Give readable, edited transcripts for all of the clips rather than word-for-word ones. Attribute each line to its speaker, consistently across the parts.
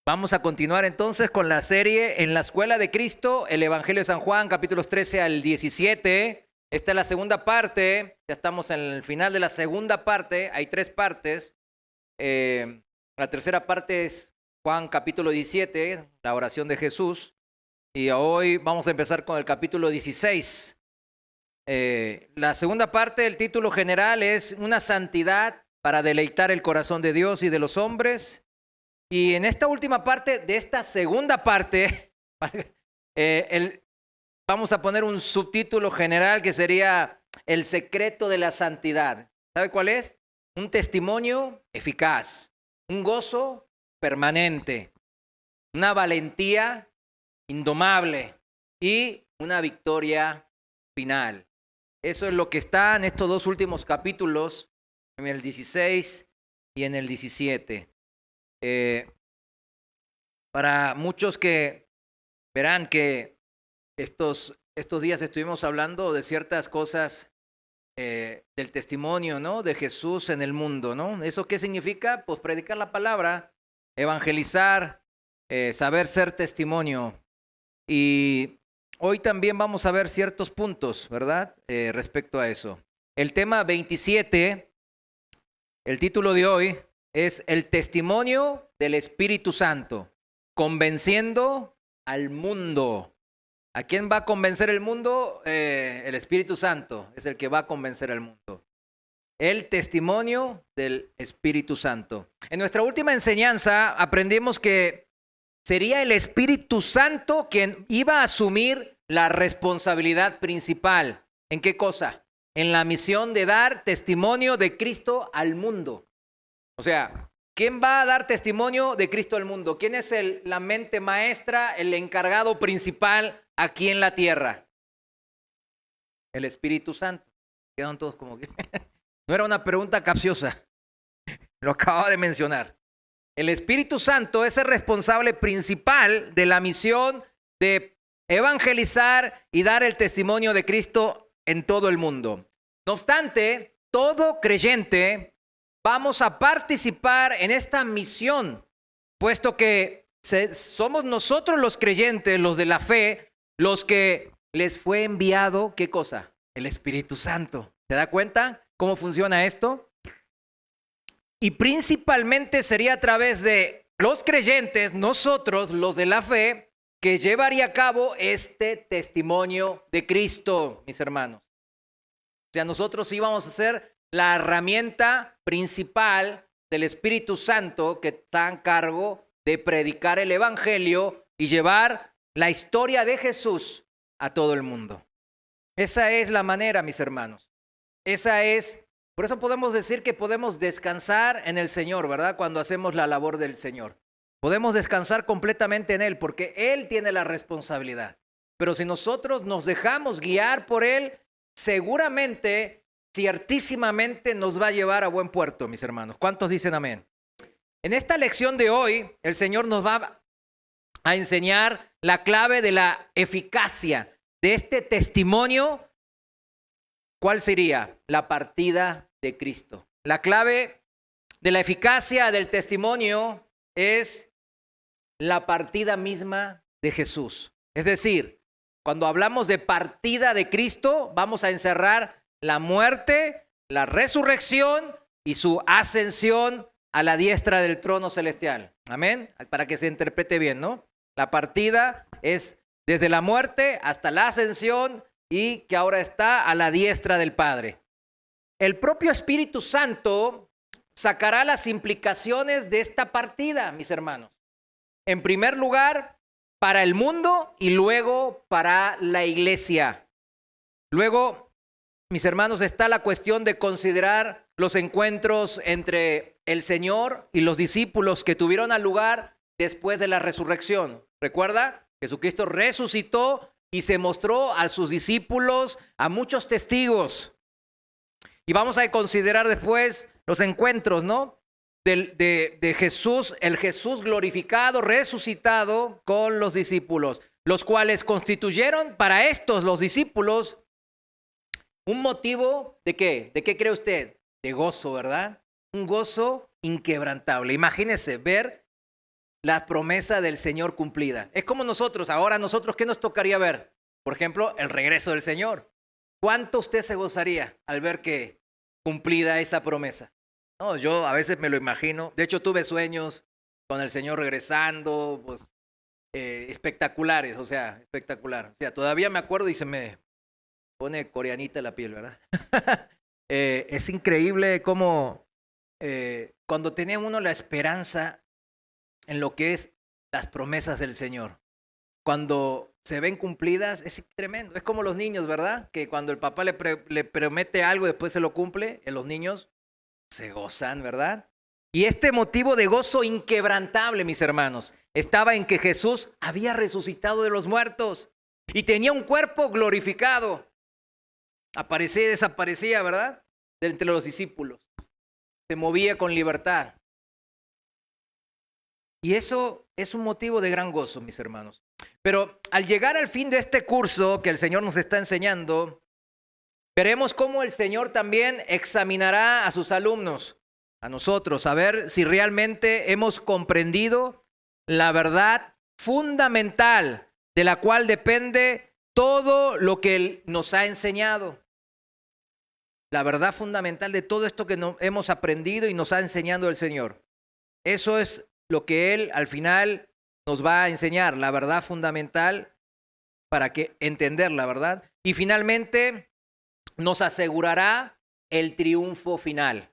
Speaker 1: Vamos a continuar entonces con la serie En la Escuela de Cristo, el Evangelio de San Juan, capítulos 13 al 17. Esta es la segunda parte, ya estamos en el final de la segunda parte, hay 3 partes. La tercera parte es Juan capítulo 17, la oración de Jesús. Y hoy vamos a empezar con el capítulo 16. La segunda parte, el título general es Una santidad para deleitar el corazón de Dios y de los hombres. Y en esta última parte de esta segunda parte, vamos a poner un subtítulo general que sería El secreto de la santidad. ¿Sabe cuál es? Un testimonio eficaz, un gozo permanente, una valentía indomable y una victoria final. Eso es lo que está en estos 2 últimos capítulos, en el 16 y en el 17. Para muchos que verán que estos días estuvimos hablando de ciertas cosas del testimonio, ¿no? De Jesús en el mundo, ¿no? ¿Eso qué significa? Pues predicar la palabra, evangelizar, saber ser testimonio. Y hoy también vamos a ver ciertos puntos, ¿verdad? Respecto a eso. El tema 27, el título de hoy es El testimonio del Espíritu Santo, convenciendo al mundo. ¿A quién va a convencer el mundo? El Espíritu Santo es el que va a convencer al mundo. El testimonio del Espíritu Santo. En nuestra última enseñanza aprendimos que sería el Espíritu Santo quien iba a asumir la responsabilidad principal. ¿En qué cosa? En la misión de dar testimonio de Cristo al mundo. O sea, ¿quién va a dar testimonio de Cristo al mundo? ¿Quién es la mente maestra, el encargado principal aquí en la tierra? El Espíritu Santo. Quedan todos como que... No era una pregunta capciosa. Lo acababa de mencionar. El Espíritu Santo es el responsable principal de la misión de evangelizar y dar el testimonio de Cristo en todo el mundo. No obstante, todo creyente vamos a participar en esta misión, puesto que somos nosotros los creyentes, los de la fe, los que les fue enviado, ¿qué cosa? El Espíritu Santo. ¿Se da cuenta cómo funciona esto? Y principalmente sería a través de los creyentes, nosotros, los de la fe, que llevaría a cabo este testimonio de Cristo, mis hermanos. O sea, nosotros íbamos a ser la herramienta principal del Espíritu Santo que está en cargo de predicar el Evangelio y llevar la historia de Jesús a todo el mundo. Esa es la manera, mis hermanos. Por eso podemos decir que podemos descansar en el Señor, ¿verdad? Cuando hacemos la labor del Señor. Podemos descansar completamente en Él porque Él tiene la responsabilidad. Pero si nosotros nos dejamos guiar por Él, seguramente, ciertísimamente nos va a llevar a buen puerto, mis hermanos. ¿Cuántos dicen amén? En esta lección de hoy, el Señor nos va a enseñar la clave de la eficacia de este testimonio. ¿Cuál sería? La partida de Cristo. La clave de la eficacia del testimonio es la partida misma de Jesús. Es decir, cuando hablamos de partida de Cristo, vamos a encerrar la muerte, la resurrección y su ascensión a la diestra del trono celestial. Amén. Para que se interprete bien, ¿no? La partida es desde la muerte hasta la ascensión y que ahora está a la diestra del Padre. El propio Espíritu Santo sacará las implicaciones de esta partida, mis hermanos. En primer lugar, para el mundo y luego para la iglesia. Luego, mis hermanos, está la cuestión de considerar los encuentros entre el Señor y los discípulos que tuvieron lugar después de la resurrección. ¿Recuerda? Jesucristo resucitó y se mostró a sus discípulos, a muchos testigos. Y vamos a considerar después los encuentros, ¿no? De Jesús, el Jesús glorificado, resucitado con los discípulos, los cuales constituyeron para estos, los discípulos, un motivo ¿de qué? ¿De qué cree usted? De gozo, ¿verdad? Un gozo inquebrantable. Imagínese ver la promesa del Señor cumplida. Es como nosotros, ahora nosotros, ¿qué nos tocaría ver? Por ejemplo, el regreso del Señor. ¿Cuánto usted se gozaría al ver que cumplida esa promesa? No, yo a veces me lo imagino. De hecho, tuve sueños con el Señor regresando, pues espectaculares, o sea, espectacular. O sea, todavía me acuerdo y se me pone coreanita la piel, ¿verdad? Es increíble cómo cuando tiene uno la esperanza en lo que es las promesas del Señor, cuando se ven cumplidas, es tremendo. Es como los niños, ¿verdad? Que cuando el papá le promete algo y después se lo cumple, los niños se gozan, ¿verdad? Y este motivo de gozo inquebrantable, mis hermanos, estaba en que Jesús había resucitado de los muertos y tenía un cuerpo glorificado. Aparecía y desaparecía, ¿verdad? De entre los discípulos. Se movía con libertad. Y eso es un motivo de gran gozo, mis hermanos. Pero al llegar al fin de este curso que el Señor nos está enseñando, veremos cómo el Señor también examinará a sus alumnos, a nosotros, a ver si realmente hemos comprendido la verdad fundamental de la cual depende todo lo que Él nos ha enseñado. La verdad fundamental de todo esto que hemos aprendido y nos ha enseñado el Señor. Eso es lo que Él al final nos va a enseñar, la verdad fundamental para que entender la verdad. Y finalmente nos asegurará el triunfo final.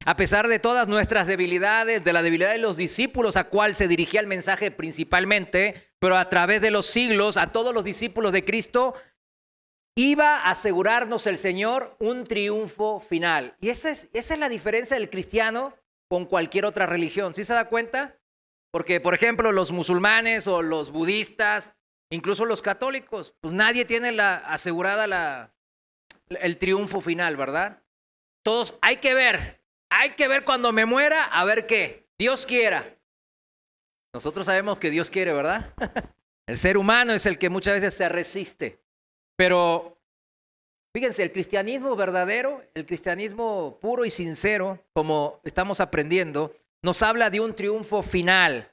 Speaker 1: A pesar de todas nuestras debilidades, de la debilidad de los discípulos a cual se dirigía el mensaje principalmente, pero a través de los siglos, a todos los discípulos de Cristo, iba a asegurarnos el Señor un triunfo final. Y esa es la diferencia del cristiano con cualquier otra religión. ¿Sí se da cuenta? Porque, por ejemplo, los musulmanes o los budistas, incluso los católicos, pues nadie tiene asegurada el triunfo final, ¿verdad? Todos hay que ver cuando me muera, a ver qué, Dios quiera. Nosotros sabemos que Dios quiere, ¿verdad? El ser humano es el que muchas veces se resiste. Pero fíjense, el cristianismo verdadero, el cristianismo puro y sincero, como estamos aprendiendo, nos habla de un triunfo final,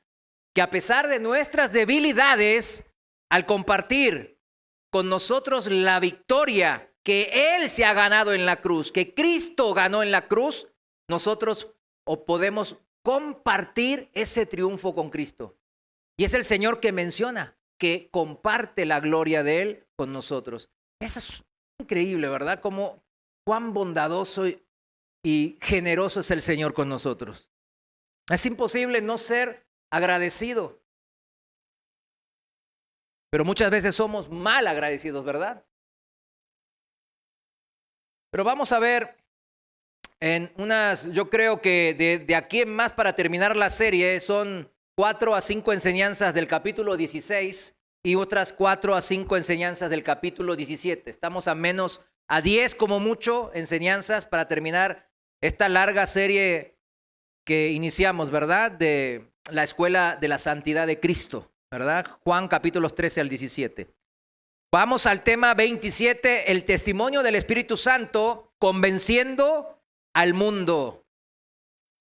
Speaker 1: que a pesar de nuestras debilidades, al compartir con nosotros la victoria que Él se ha ganado en la cruz, que Cristo ganó en la cruz, nosotros podemos compartir ese triunfo con Cristo. Y es el Señor que menciona, que comparte la gloria de Él con nosotros. Eso es increíble, ¿verdad? Como cuán bondadoso y generoso es el Señor con nosotros. Es imposible no ser agradecido. Pero muchas veces somos mal agradecidos, ¿verdad? Pero vamos a ver yo creo que de aquí en más para terminar la serie son 4 a 5 enseñanzas del capítulo 16 y otras 4 a 5 enseñanzas del capítulo 17. Estamos a 10 como mucho enseñanzas para terminar esta larga serie que iniciamos, ¿verdad? De la escuela de la santidad de Cristo, ¿verdad? Juan capítulos 13 al 17. Vamos al tema 27, el testimonio del Espíritu Santo convenciendo al mundo.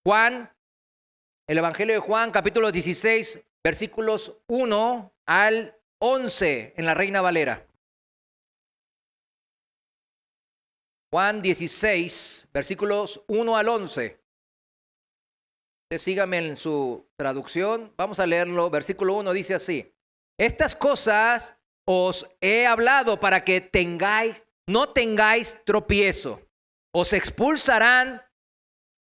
Speaker 1: El Evangelio de Juan, capítulo 16, versículos 1 al 11 en la Reina Valera. Juan 16, versículos 1 al 11. Usted sígame en su traducción. Vamos a leerlo. Versículo 1 dice así: estas cosas os he hablado para que no tengáis tropiezo. Os expulsarán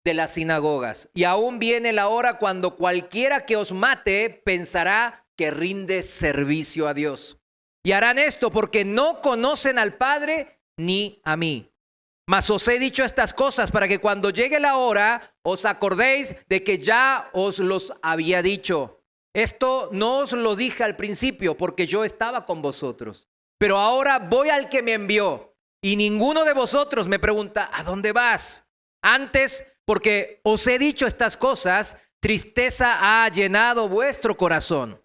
Speaker 1: de las sinagogas. Y aún viene la hora cuando cualquiera que os mate pensará que rinde servicio a Dios. Y harán esto porque no conocen al Padre ni a mí. Mas os he dicho estas cosas para que cuando llegue la hora os acordéis de que ya os los había dicho. Esto no os lo dije al principio porque yo estaba con vosotros. Pero ahora voy al que me envió. Y ninguno de vosotros me pregunta, ¿a dónde vas? Antes, porque os he dicho estas cosas, tristeza ha llenado vuestro corazón.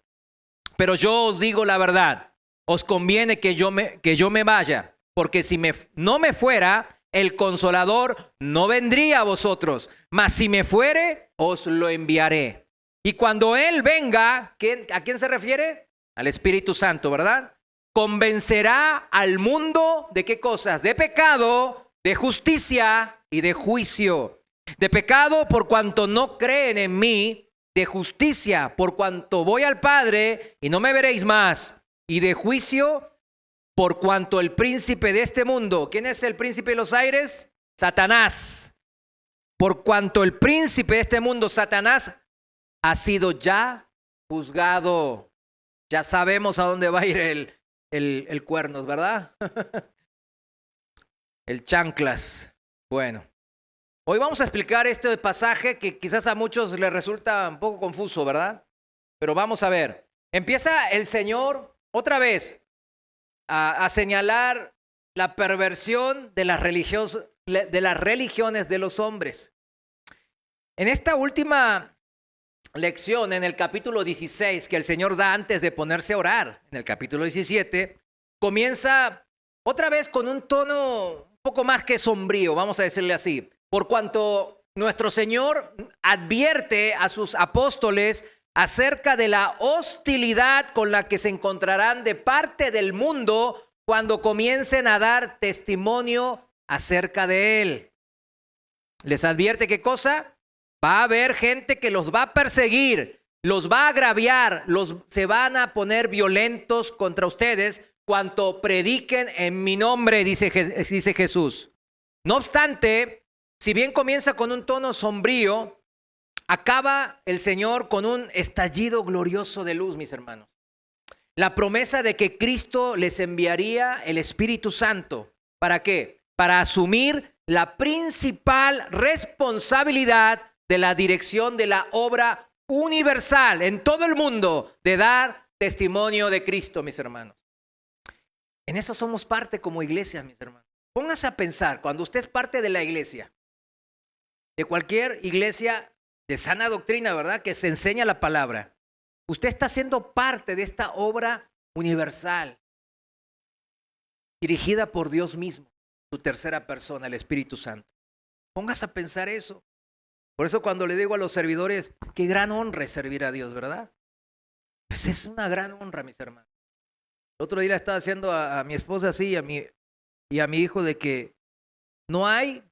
Speaker 1: Pero yo os digo la verdad, os conviene que yo me vaya, porque si no me fuera, el Consolador no vendría a vosotros. Mas si me fuere, os lo enviaré. Y cuando Él venga, ¿a quién se refiere? Al Espíritu Santo, ¿verdad? Convencerá al mundo de qué cosas, de pecado, de justicia y de juicio. De pecado por cuanto no creen en mí, de justicia por cuanto voy al Padre y no me veréis más, y de juicio por cuanto el príncipe de este mundo, ¿quién es el príncipe de los aires? Satanás. Por cuanto el príncipe de este mundo, Satanás, ha sido ya juzgado. Ya sabemos a dónde va a ir el cuernos, ¿verdad? El chanclas. Bueno, hoy vamos a explicar este pasaje que quizás a muchos les resulta un poco confuso, ¿verdad? Pero vamos a ver. Empieza el Señor otra vez a señalar la perversión de las religiones de los hombres. En esta última lección, en el capítulo 16, que el Señor da antes de ponerse a orar, en el capítulo 17, comienza otra vez con un tono un poco más que sombrío, vamos a decirle así, por cuanto nuestro Señor advierte a sus apóstoles acerca de la hostilidad con la que se encontrarán de parte del mundo cuando comiencen a dar testimonio acerca de Él. Les advierte qué cosa. Va a haber gente que los va a perseguir, los va a agraviar, se van a poner violentos contra ustedes cuanto prediquen en mi nombre, dice Jesús. No obstante, si bien comienza con un tono sombrío, acaba el Señor con un estallido glorioso de luz, mis hermanos. La promesa de que Cristo les enviaría el Espíritu Santo. ¿Para qué? Para asumir la principal responsabilidad de la dirección de la obra universal en todo el mundo de dar testimonio de Cristo, mis hermanos. En eso somos parte como iglesia, mis hermanos. Póngase a pensar, cuando usted es parte de la iglesia, de cualquier iglesia de sana doctrina, ¿verdad? Que se enseña la palabra. Usted está siendo parte de esta obra universal, dirigida por Dios mismo, su tercera persona, el Espíritu Santo. Póngase a pensar eso. Por eso cuando le digo a los servidores, qué gran honra es servir a Dios, ¿verdad? Pues es una gran honra, mis hermanos. El otro día le estaba haciendo a mi esposa así y a mi hijo de que no hay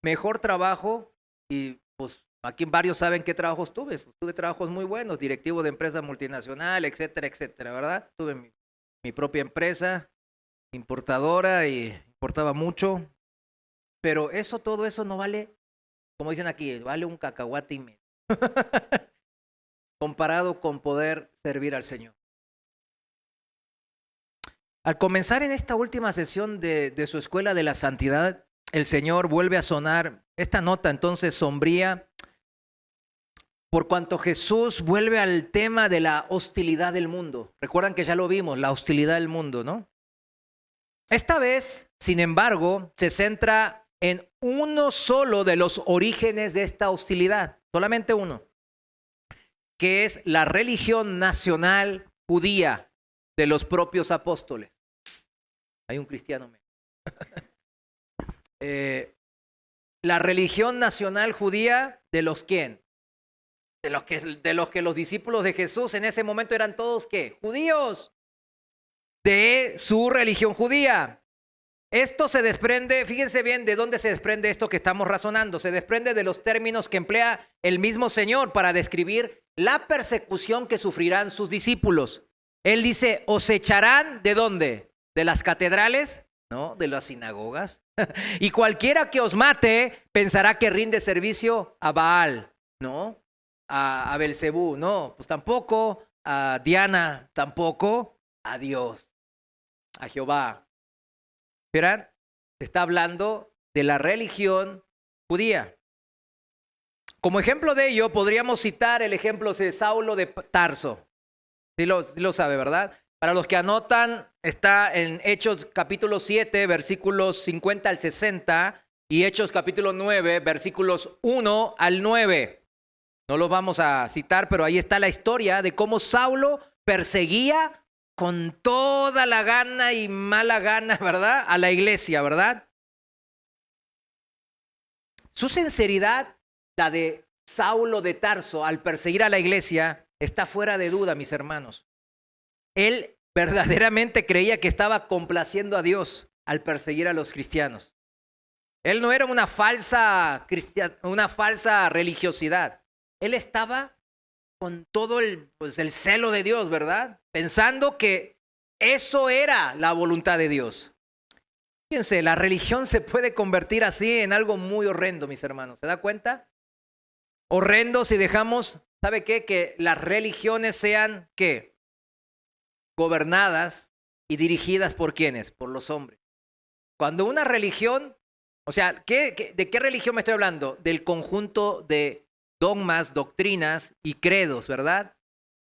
Speaker 1: mejor trabajo, y pues aquí varios saben qué trabajos tuve. Tuve trabajos muy buenos, directivo de empresa multinacional, etcétera, etcétera, ¿verdad? Tuve mi propia empresa, importadora, y importaba mucho. Pero todo eso no vale, como dicen aquí, vale un cacahuate y medio. Comparado con poder servir al Señor. Al comenzar en esta última sesión de su escuela de la santidad, el Señor vuelve a sonar esta nota entonces sombría, por cuanto Jesús vuelve al tema de la hostilidad del mundo. Recuerdan que ya lo vimos, la hostilidad del mundo, ¿no? Esta vez, sin embargo, se centra en uno solo de los orígenes de esta hostilidad, solamente uno, que es la religión nacional judía de los propios apóstoles. Hay un cristiano. La religión nacional judía de los ¿quién? De los que los discípulos de Jesús en ese momento eran todos ¿qué? Judíos. De su religión judía. Esto se desprende, fíjense bien de dónde se desprende esto que estamos razonando. Se desprende de los términos que emplea el mismo Señor para describir la persecución que sufrirán sus discípulos. Él dice, ¿os echarán de dónde? ¿De las catedrales? No, de las sinagogas. Y cualquiera que os mate pensará que rinde servicio a Baal, ¿no? A Belcebú, no, pues tampoco. A Diana, tampoco. A Dios, a Jehová. Verán, está hablando de la religión judía. Como ejemplo de ello, podríamos citar el ejemplo de Saulo de Tarso. Sí lo sabe, ¿verdad? Para los que anotan, está en Hechos capítulo 7, versículos 50 al 60, y Hechos capítulo 9, versículos 1 al 9. No los vamos a citar, pero ahí está la historia de cómo Saulo perseguía con toda la gana y mala gana, ¿verdad? A la iglesia, ¿verdad? Su sinceridad, la de Saulo de Tarso, al perseguir a la iglesia, está fuera de duda, mis hermanos. Él verdaderamente creía que estaba complaciendo a Dios al perseguir a los cristianos. Él no era una falsa religiosidad. Él estaba con todo el celo de Dios, ¿verdad? Pensando que eso era la voluntad de Dios. Fíjense, la religión se puede convertir así en algo muy horrendo, mis hermanos. ¿Se da cuenta? Horrendo si dejamos, ¿sabe qué? Que las religiones sean, ¿qué? Gobernadas y dirigidas por ¿quiénes? Por los hombres. Cuando una religión, o sea, ¿de qué religión me estoy hablando? Del conjunto de dogmas, doctrinas y credos, ¿verdad?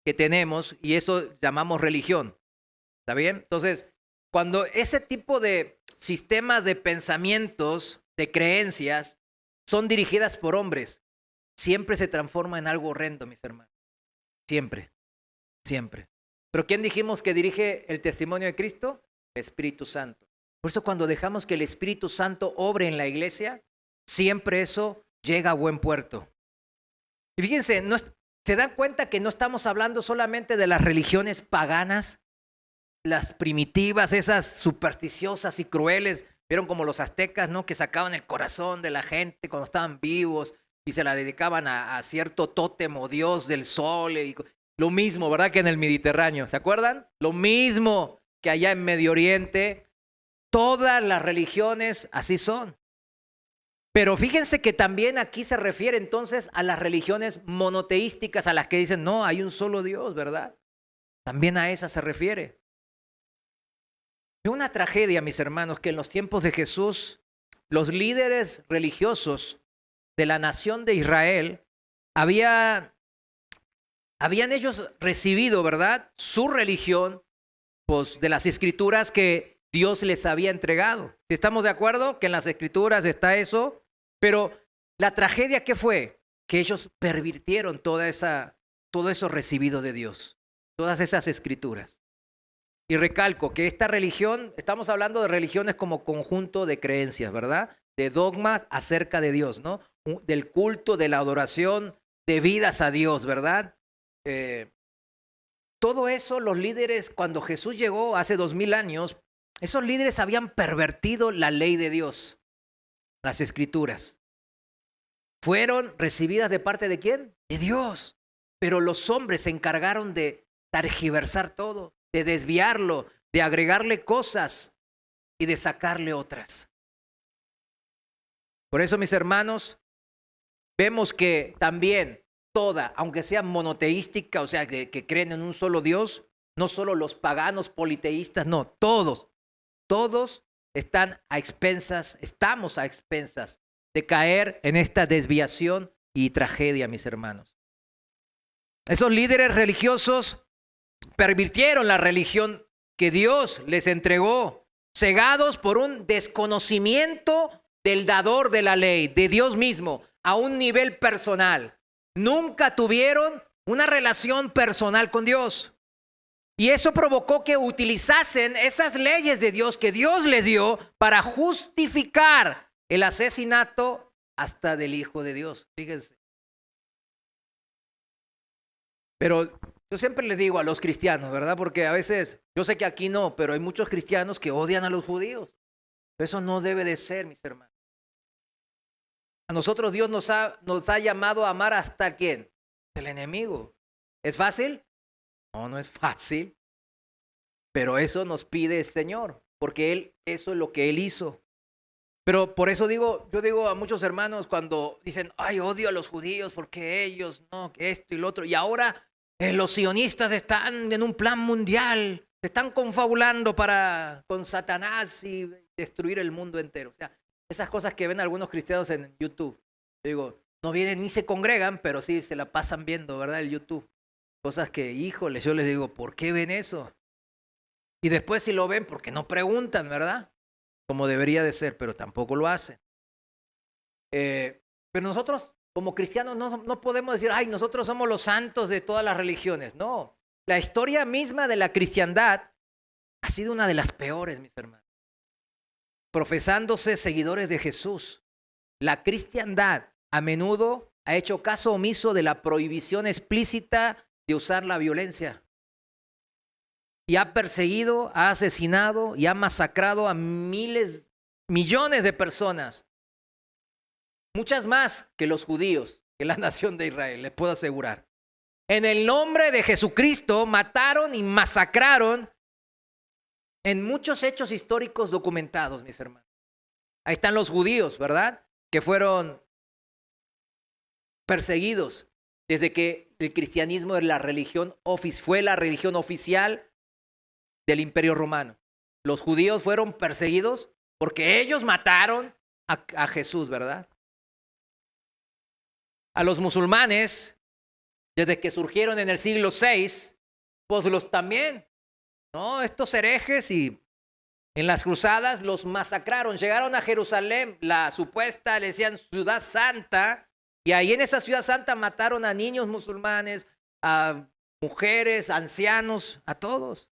Speaker 1: Que tenemos, y eso llamamos religión. ¿Está bien? Entonces, cuando ese tipo de sistemas de pensamientos, de creencias, son dirigidas por hombres, siempre se transforma en algo horrendo, mis hermanos. Siempre, siempre. ¿Pero quién dijimos que dirige el testimonio de Cristo? El Espíritu Santo. Por eso cuando dejamos que el Espíritu Santo obre en la iglesia, siempre eso llega a buen puerto. Y fíjense, ¿se dan cuenta que no estamos hablando solamente de las religiones paganas, las primitivas, esas supersticiosas y crueles? Vieron como los aztecas, ¿no? Que sacaban el corazón de la gente cuando estaban vivos y se la dedicaban a cierto tótem o dios del sol. Lo mismo, ¿verdad? Que en el Mediterráneo, ¿se acuerdan? Lo mismo que allá en Medio Oriente. Todas las religiones así son. Pero fíjense que también aquí se refiere entonces a las religiones monoteísticas, a las que dicen, no, hay un solo Dios, ¿verdad? También a esas se refiere. Es una tragedia, mis hermanos, que en los tiempos de Jesús, los líderes religiosos de la nación de Israel habían ellos recibido, ¿verdad?, su religión, pues, de las escrituras que Dios les había entregado. ¿Sí estamos de acuerdo? Que en las escrituras está eso. Pero la tragedia, ¿qué fue? Que ellos pervirtieron todo eso recibido de Dios, todas esas escrituras. Y recalco que esta religión, estamos hablando de religiones como conjunto de creencias, ¿verdad? De dogmas acerca de Dios, ¿no? Del culto, de la adoración, de vidas a Dios, ¿verdad? Todo eso los líderes, cuando Jesús llegó hace 2000 años, esos líderes habían pervertido la ley de Dios, las escrituras. Fueron recibidas de parte de ¿quién? De Dios. Pero los hombres se encargaron de tergiversar todo, de desviarlo, de agregarle cosas y de sacarle otras. Por eso, mis hermanos, vemos que también toda, aunque sea monoteística, o sea, que creen en un solo Dios, no solo los paganos politeístas, no, todos estamos a expensas de caer en esta desviación y tragedia, mis hermanos. Esos líderes religiosos pervirtieron la religión que Dios les entregó, cegados por un desconocimiento del dador de la ley, de Dios mismo, a un nivel personal. Nunca tuvieron una relación personal con Dios. Y eso provocó que utilizasen esas leyes de Dios que Dios les dio para justificar el asesinato hasta del Hijo de Dios. Fíjense. Pero yo siempre les digo a los cristianos, ¿verdad? Porque a veces, yo sé que aquí no, pero hay muchos cristianos que odian a los judíos. Eso no debe de ser, mis hermanos. A nosotros Dios nos ha llamado a amar hasta ¿quién? El enemigo. ¿Es fácil? No, no es fácil. Pero eso nos pide el Señor, porque eso es lo que Él hizo. Pero por eso yo digo a muchos hermanos cuando dicen, ay, odio a los judíos porque ellos, no, esto y lo otro. Y ahora los sionistas están en un plan mundial, se están confabulando con Satanás y destruir el mundo entero. O sea, esas cosas que ven algunos cristianos en YouTube. Yo digo, no vienen ni se congregan, pero sí se la pasan viendo, ¿verdad? El YouTube. Cosas que, híjole, yo les digo, ¿por qué ven eso? Y después si lo ven, porque no preguntan, ¿verdad? Como debería de ser, pero tampoco lo hacen. Pero nosotros, como cristianos, no podemos decir, ay, nosotros somos los santos de todas las religiones. No, la historia misma de la cristiandad ha sido una de las peores, mis hermanos. Profesándose seguidores de Jesús, la cristiandad a menudo ha hecho caso omiso de la prohibición explícita de usar la violencia. Y ha perseguido, ha asesinado y ha masacrado a millones de personas. Muchas más que los judíos, que la nación de Israel, les puedo asegurar. En el nombre de Jesucristo mataron y masacraron en muchos hechos históricos documentados, mis hermanos. Ahí están los judíos, ¿verdad? Que fueron perseguidos desde que el cristianismo fue la religión oficial del Imperio Romano. Los judíos fueron perseguidos porque ellos mataron a Jesús, ¿verdad? A los musulmanes, desde que surgieron en el siglo VI, pues los también, ¿no? Estos herejes y en las cruzadas los masacraron. Llegaron a Jerusalén, la supuesta, le decían ciudad santa, y ahí en esa ciudad santa mataron a niños musulmanes, a mujeres, ancianos, a todos.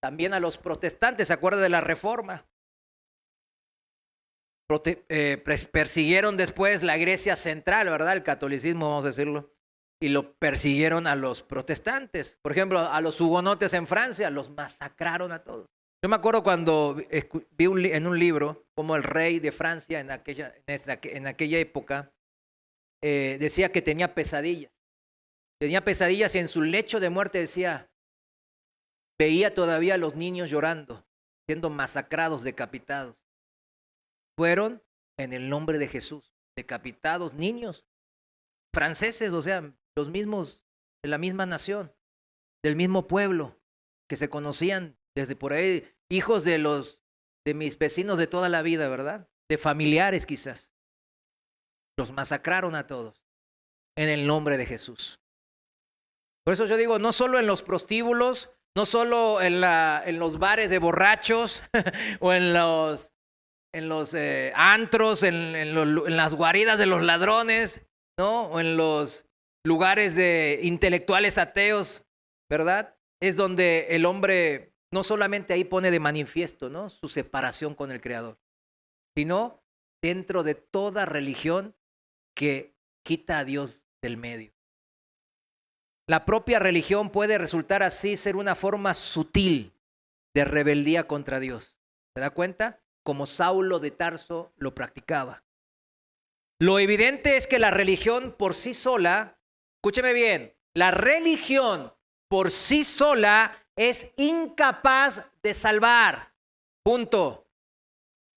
Speaker 1: También a los protestantes, ¿se acuerda de la Reforma? Persiguieron después la Iglesia central, ¿verdad? El catolicismo, vamos a decirlo. Y lo persiguieron a los protestantes. Por ejemplo, a los hugonotes en Francia, los masacraron a todos. Yo me acuerdo cuando vi en un libro como el rey de Francia en aquella época decía que tenía pesadillas. Tenía pesadillas y en su lecho de muerte decía, veía todavía a los niños llorando, siendo masacrados, decapitados. Fueron en el nombre de Jesús, decapitados niños franceses, o sea, los mismos, de la misma nación, del mismo pueblo, que se conocían desde por ahí, hijos de mis vecinos de toda la vida, ¿verdad? De familiares quizás. Los masacraron a todos en el nombre de Jesús. Por eso yo digo, no solo en los prostíbulos, no solo en los bares de borrachos o en los antros, en las guaridas de los ladrones, ¿no? O en los lugares de intelectuales ateos, ¿verdad? Es donde el hombre no solamente ahí pone de manifiesto, ¿no?, su separación con el Creador, sino dentro de toda religión que quita a Dios del medio. La propia religión puede resultar así ser una forma sutil de rebeldía contra Dios. ¿Se da cuenta? Como Saulo de Tarso lo practicaba. Lo evidente es que la religión por sí sola, escúcheme bien, la religión por sí sola es incapaz de salvar. Punto.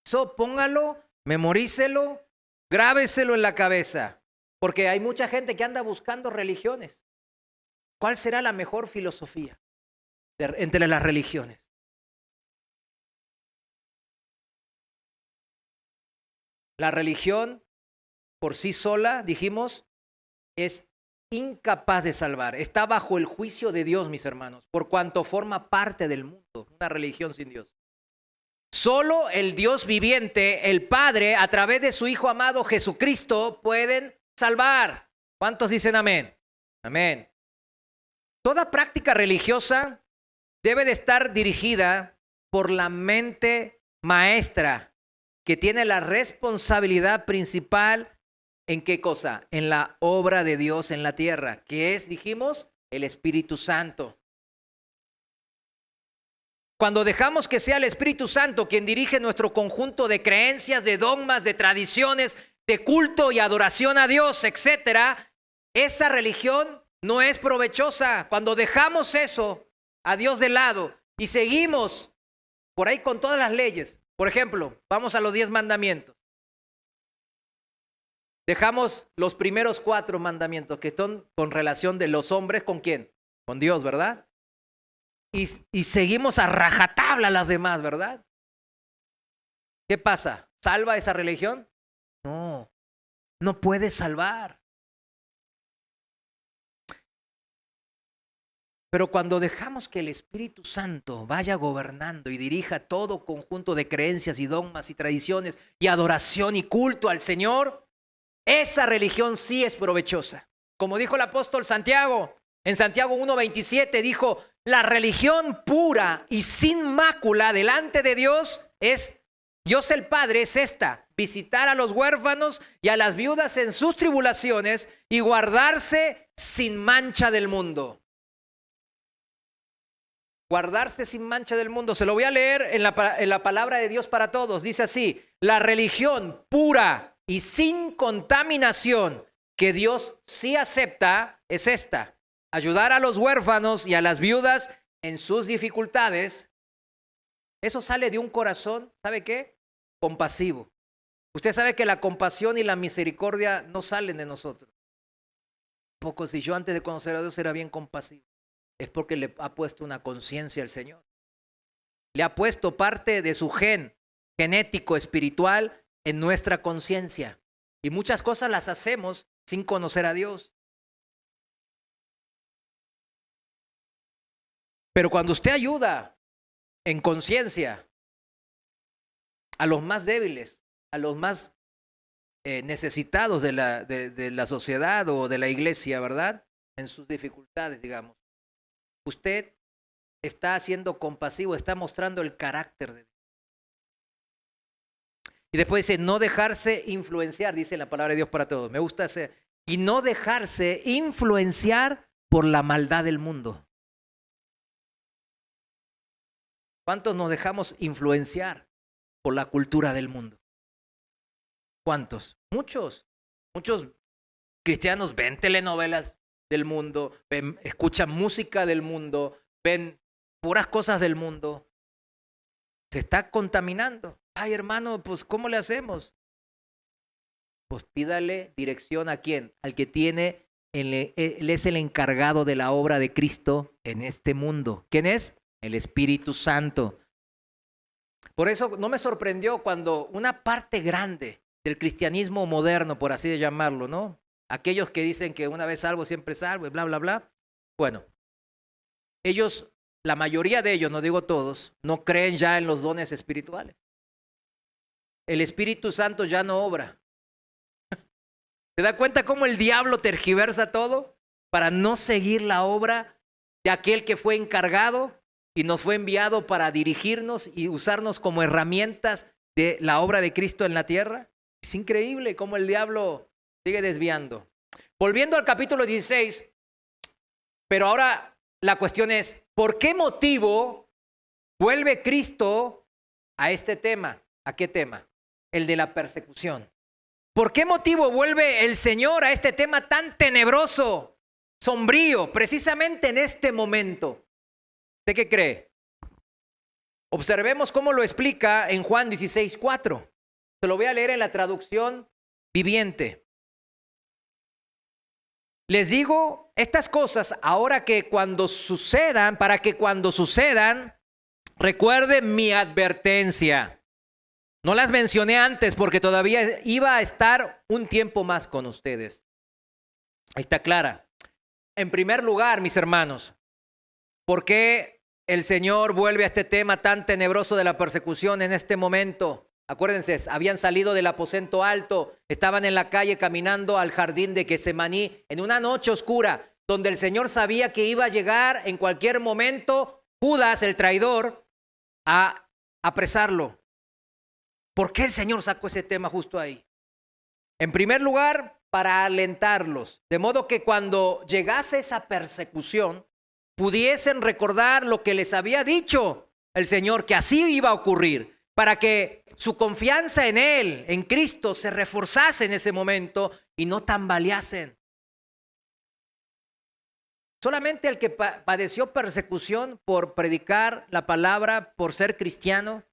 Speaker 1: Eso póngalo, memorícelo, grábeselo en la cabeza, porque hay mucha gente que anda buscando religiones. ¿Cuál será la mejor filosofía entre las religiones? La religión por sí sola, dijimos, es incapaz de salvar. Está bajo el juicio de Dios, mis hermanos, por cuanto forma parte del mundo, una religión sin Dios. Solo el Dios viviente, el Padre, a través de su Hijo amado Jesucristo, pueden salvar. ¿Cuántos dicen amén? Amén. Toda práctica religiosa debe de estar dirigida por la mente maestra, que tiene la responsabilidad principal ¿en qué cosa? En la obra de Dios en la tierra, que es, dijimos, el Espíritu Santo. Cuando dejamos que sea el Espíritu Santo quien dirige nuestro conjunto de creencias, de dogmas, de tradiciones, de culto y adoración a Dios, etcétera, esa religión no es provechosa. Cuando dejamos eso a Dios de lado y seguimos por ahí con todas las leyes, por ejemplo, vamos a los 10 mandamientos. Dejamos los primeros 4 mandamientos que son con relación de los hombres, ¿con quién? Con Dios, ¿verdad? Y seguimos a rajatabla las demás, ¿verdad? ¿Qué pasa? ¿Salva esa religión? No, no puede salvar. Pero cuando dejamos que el Espíritu Santo vaya gobernando y dirija todo conjunto de creencias y dogmas y tradiciones y adoración y culto al Señor, esa religión sí es provechosa. Como dijo el apóstol Santiago, en Santiago 1:27 dijo, la religión pura y sin mácula delante de Dios es Dios el Padre es esta: visitar a los huérfanos y a las viudas en sus tribulaciones y guardarse sin mancha del mundo. Guardarse sin mancha del mundo. Se lo voy a leer en la palabra de Dios para todos. Dice así: la religión pura y sin contaminación que Dios sí acepta es esta: ayudar a los huérfanos y a las viudas en sus dificultades. Eso sale de un corazón, ¿sabe qué? Compasivo. Usted sabe que la compasión y la misericordia no salen de nosotros. Poco, si yo antes de conocer a Dios era bien compasivo, es porque le ha puesto una conciencia al Señor. Le ha puesto parte de su gen genético, espiritual, en nuestra conciencia. Y muchas cosas las hacemos sin conocer a Dios. Pero cuando usted ayuda en conciencia a los más débiles, a los más necesitados de la sociedad o de la iglesia, ¿verdad? En sus dificultades, digamos. Usted está siendo compasivo, está mostrando el carácter de Dios. Y después dice: no dejarse influenciar, dice la palabra de Dios para todos. Me gusta hacer. Y no dejarse influenciar por la maldad del mundo. ¿Cuántos nos dejamos influenciar por la cultura del mundo? ¿Cuántos? Muchos. Muchos cristianos ven telenovelas del mundo, escuchan música del mundo, ven puras cosas del mundo. Se está contaminando. Ay, hermano, pues ¿cómo le hacemos? Pues pídale dirección ¿a quién? Al que tiene, él es el encargado de la obra de Cristo en este mundo. ¿Quién es? El Espíritu Santo. Por eso no me sorprendió cuando una parte grande del cristianismo moderno, por así llamarlo, ¿no? Aquellos que dicen que una vez salvo, siempre salvo, y bla, bla, bla. Bueno, ellos, la mayoría de ellos, no digo todos, no creen ya en los dones espirituales. El Espíritu Santo ya no obra. ¿Te das cuenta cómo el diablo tergiversa todo para no seguir la obra de aquel que fue encargado y nos fue enviado para dirigirnos y usarnos como herramientas de la obra de Cristo en la tierra? Es increíble cómo el diablo sigue desviando. Volviendo al capítulo 16, pero ahora la cuestión es: ¿por qué motivo vuelve Cristo a este tema? ¿A qué tema? El de la persecución. ¿Por qué motivo vuelve el Señor a este tema tan tenebroso, sombrío, precisamente en este momento? ¿Usted qué cree? Observemos cómo lo explica en Juan 16:4. Se lo voy a leer en la traducción viviente. Les digo estas cosas ahora que cuando sucedan, para que cuando sucedan, recuerden mi advertencia. No las mencioné antes porque todavía iba a estar un tiempo más con ustedes. Ahí está clara. En primer lugar, mis hermanos, ¿por qué el Señor vuelve a este tema tan tenebroso de la persecución en este momento? Acuérdense, habían salido del aposento alto, estaban en la calle caminando al jardín de Getsemaní en una noche oscura, donde el Señor sabía que iba a llegar en cualquier momento Judas, el traidor, a apresarlo. ¿Por qué el Señor sacó ese tema justo ahí? En primer lugar, para alentarlos, de modo que cuando llegase esa persecución, pudiesen recordar lo que les había dicho el Señor, que así iba a ocurrir, para que su confianza en Él, en Cristo, se reforzase en ese momento y no tambaleasen. Solamente el que padeció persecución por predicar la palabra, por ser cristiano,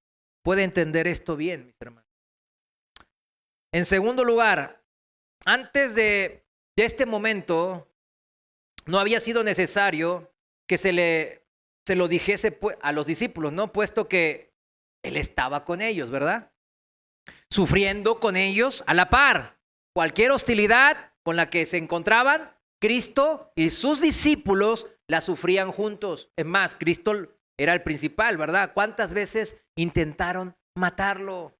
Speaker 1: puede entender esto bien, mis hermanos. En segundo lugar, antes de este momento, no había sido necesario que se lo dijese a los discípulos, ¿no? Puesto que Él estaba con ellos, ¿verdad? Sufriendo con ellos a la par. Cualquier hostilidad con la que se encontraban, Cristo y sus discípulos la sufrían juntos. Es más, Cristo era el principal, ¿verdad? ¿Cuántas veces intentaron matarlo?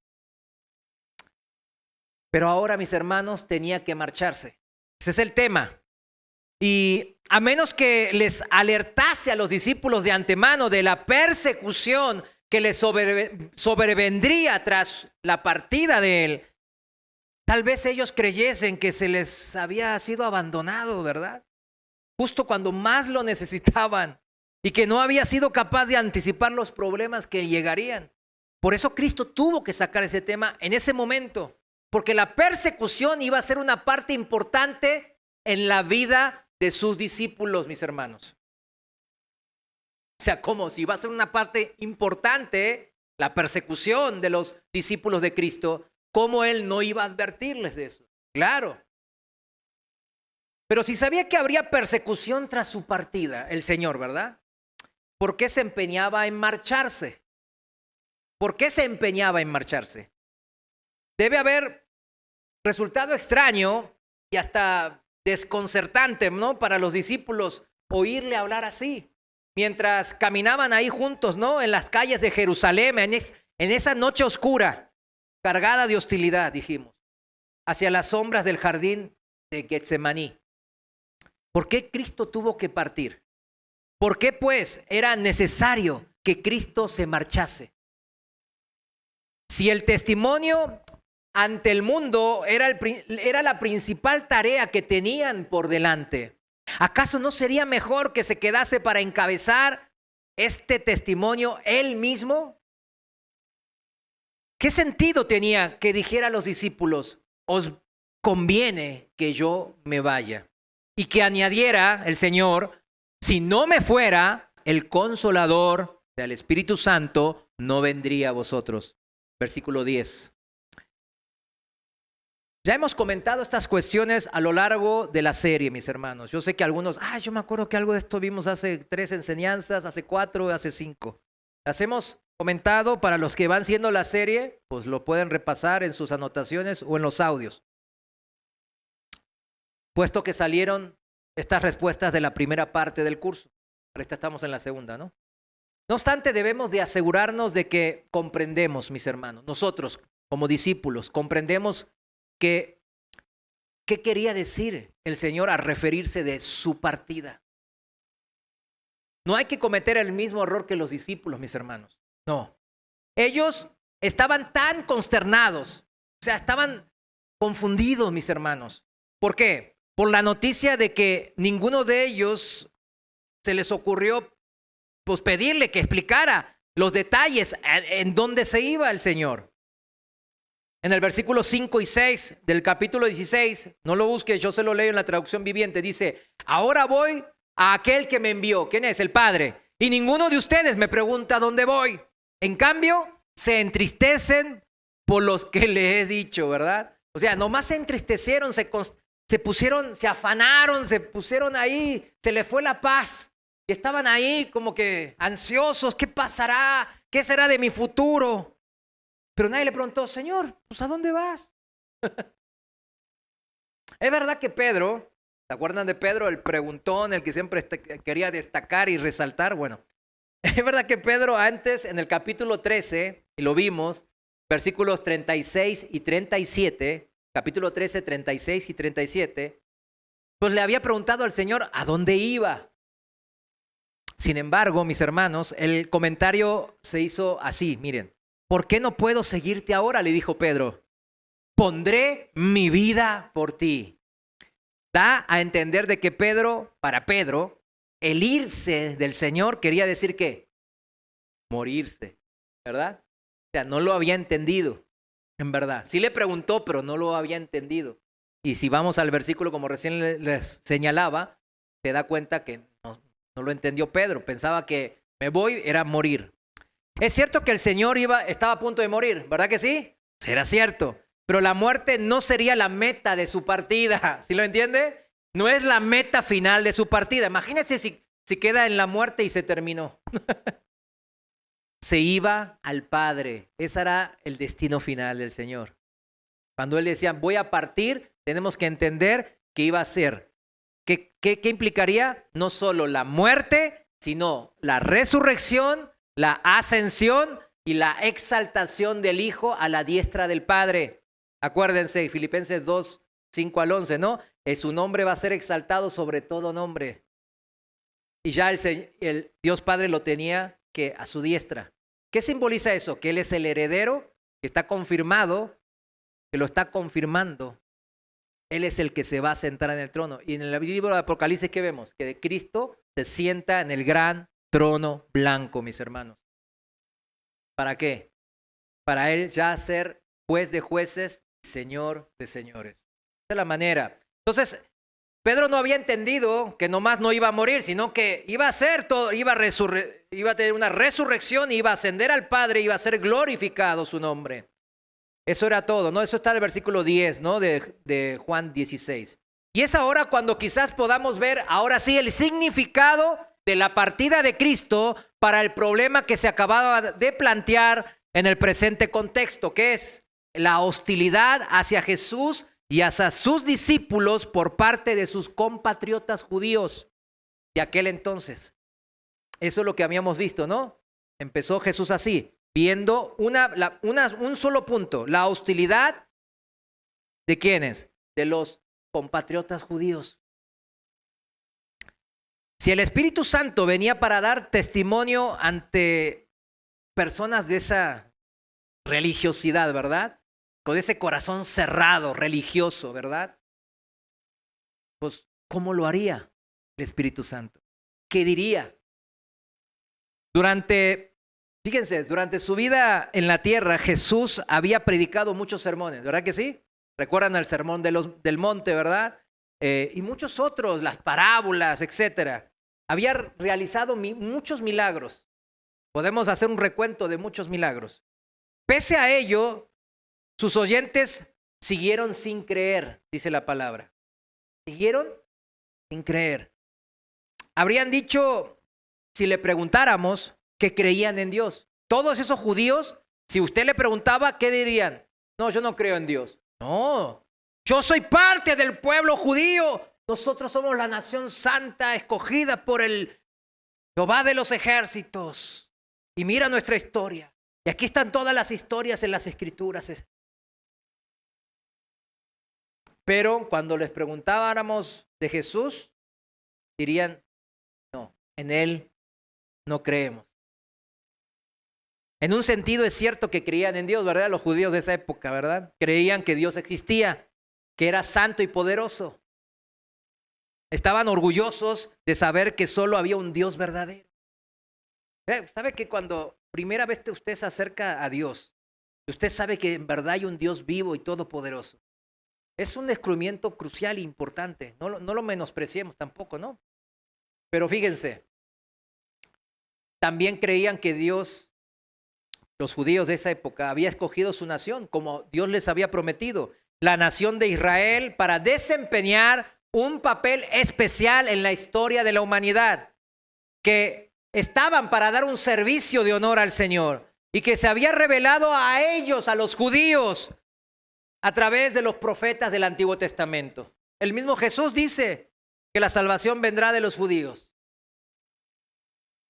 Speaker 1: Pero ahora, mis hermanos, tenía que marcharse. Ese es el tema. Y a menos que les alertase a los discípulos de antemano de la persecución que le sobrevendría tras la partida de él, tal vez ellos creyesen que se les había sido abandonado, ¿verdad? Justo cuando más lo necesitaban y que no había sido capaz de anticipar los problemas que llegarían. Por eso Cristo tuvo que sacar ese tema en ese momento, porque la persecución iba a ser una parte importante en la vida de sus discípulos, mis hermanos. O sea, como si iba a ser una parte importante la persecución de los discípulos de Cristo, ¿cómo él no iba a advertirles de eso? Claro. Pero si sabía que habría persecución tras su partida, el Señor, ¿verdad? ¿Por qué se empeñaba en marcharse? ¿Por qué se empeñaba en marcharse? Debe haber resultado extraño y hasta desconcertante, ¿no? Para los discípulos oírle hablar así. Mientras caminaban ahí juntos, ¿no? En las calles de Jerusalén, en esa noche oscura, cargada de hostilidad, dijimos, hacia las sombras del jardín de Getsemaní. ¿Por qué Cristo tuvo que partir? ¿Por qué, pues, era necesario que Cristo se marchase? Si el testimonio ante el mundo era la principal tarea que tenían por delante, ¿acaso no sería mejor que se quedase para encabezar este testimonio él mismo? ¿Qué sentido tenía que dijera a los discípulos, os conviene que yo me vaya? Y que añadiera el Señor, si no me fuera, el Consolador del Espíritu Santo no vendría a vosotros. Versículo 10. Ya hemos comentado estas cuestiones a lo largo de la serie, mis hermanos. Yo sé que algunos, yo me acuerdo que algo de esto vimos hace 3 enseñanzas, hace 4, hace 5. Las hemos comentado. Para los que van siendo la serie, pues lo pueden repasar en sus anotaciones o en los audios. Puesto que salieron estas respuestas de la primera parte del curso. Ahorita estamos en la segunda, ¿no? No obstante, debemos de asegurarnos de que comprendemos, mis hermanos. Nosotros, como discípulos, comprendemos qué quería decir el Señor al referirse de su partida. No hay que cometer el mismo error que los discípulos, mis hermanos. No. Ellos estaban tan consternados, o sea, estaban confundidos, mis hermanos. ¿Por qué? Por la noticia de que ninguno de ellos se les ocurrió pues pedirle que explicara los detalles en dónde se iba el Señor. En el versículo 5 y 6 del capítulo 16, no lo busques, yo se lo leo en la traducción viviente, dice, ahora voy a aquel que me envió. ¿Quién es? El Padre. Y ninguno de ustedes me pregunta dónde voy. En cambio, se entristecen por los que le he dicho, ¿verdad? O sea, nomás se entristecieron, se pusieron, se afanaron, se pusieron ahí, se les fue la paz. Y estaban ahí como que ansiosos, ¿qué pasará? ¿Qué será de mi futuro? Pero nadie le preguntó, Señor, pues ¿a dónde vas? Es verdad que Pedro, ¿se acuerdan de Pedro, el preguntón, el que siempre quería destacar y resaltar? Bueno, es verdad que Pedro antes, en el capítulo 13, y lo vimos, versículos 36 y 37, capítulo 13, 36 y 37, pues le había preguntado al Señor a dónde iba. Sin embargo, mis hermanos, el comentario se hizo así, miren. ¿Por qué no puedo seguirte ahora? Le dijo Pedro. Pondré mi vida por ti. Da a entender de que para Pedro, el irse del Señor quería decir ¿qué? Morirse, ¿verdad? O sea, no lo había entendido, en verdad. Sí le preguntó, pero no lo había entendido. Y si vamos al versículo, como recién les señalaba, te da cuenta que no lo entendió Pedro. Pensaba que me voy era morir. Es cierto que el Señor estaba a punto de morir, ¿verdad que sí? Era cierto. Pero la muerte no sería la meta de su partida. ¿Sí lo entiende? No es la meta final de su partida. Imagínense si queda en la muerte y se terminó. Se iba al Padre. Ese era el destino final del Señor. Cuando Él decía, voy a partir, tenemos que entender que iba a ser. ¿Qué implicaría? No solo la muerte, sino la resurrección, la ascensión y la exaltación del Hijo a la diestra del Padre. Acuérdense, Filipenses 2, 5 al 11, ¿no? Su nombre va a ser exaltado sobre todo nombre. Y ya el Dios Padre lo tenía que a su diestra. ¿Qué simboliza eso? Que Él es el heredero, que está confirmado, que lo está confirmando. Él es el que se va a sentar en el trono. Y en el libro de Apocalipsis, ¿qué vemos? Que Cristo se sienta en el gran trono blanco, mis hermanos. ¿Para qué? Para Él ya ser juez de jueces y Señor de señores. Esa es la manera. Entonces, Pedro no había entendido que nomás no iba a morir, sino que iba a ser todo, iba a tener una resurrección, iba a ascender al Padre, iba a ser glorificado su nombre. Eso era todo, ¿no? Eso está en el versículo 10, ¿no? De Juan 16. Y es ahora cuando quizás podamos ver, ahora sí, el significado de la partida de Cristo para el problema que se acababa de plantear en el presente contexto, que es la hostilidad hacia Jesús y hacia sus discípulos por parte de sus compatriotas judíos de aquel entonces. Eso es lo que habíamos visto, ¿no? Empezó Jesús así, viendo un solo punto, la hostilidad ¿de quiénes? De los compatriotas judíos. Si el Espíritu Santo venía para dar testimonio ante personas de esa religiosidad, ¿verdad? Con ese corazón cerrado, religioso, ¿verdad? Pues, ¿cómo lo haría el Espíritu Santo? ¿Qué diría? Fíjense, durante su vida en la tierra, Jesús había predicado muchos sermones, ¿verdad que sí? Recuerdan el sermón del monte, ¿verdad? Y muchos otros, las parábolas, etcétera. Había realizado muchos milagros. Podemos hacer un recuento de muchos milagros. Pese a ello, sus oyentes siguieron sin creer, dice la palabra. Siguieron sin creer. Habrían dicho, si le preguntáramos, que creían en Dios. Todos esos judíos, si usted le preguntaba, ¿qué dirían? No, yo no creo en Dios. No, yo soy parte del pueblo judío. Nosotros somos la nación santa escogida por el Jehová de los ejércitos. Y mira nuestra historia. Y aquí están todas las historias en las escrituras. Pero cuando les preguntábamos de Jesús, dirían, no, en Él no creemos. En un sentido es cierto que creían en Dios, ¿verdad? Los judíos de esa época, ¿verdad? Creían que Dios existía, que era santo y poderoso. Estaban orgullosos de saber que solo había un Dios verdadero. ¿Sabe que cuando primera vez usted se acerca a Dios, usted sabe que en verdad hay un Dios vivo y todopoderoso? Es un descubrimiento crucial e importante. No lo menospreciemos tampoco, ¿no? Pero fíjense, también creían que Dios, los judíos de esa época, había escogido su nación como Dios les había prometido, la nación de Israel, para desempeñar un papel especial en la historia de la humanidad, que estaban para dar un servicio de honor al Señor y que se había revelado a ellos, a los judíos, a través de los profetas del Antiguo Testamento. El mismo Jesús dice que la salvación vendrá de los judíos.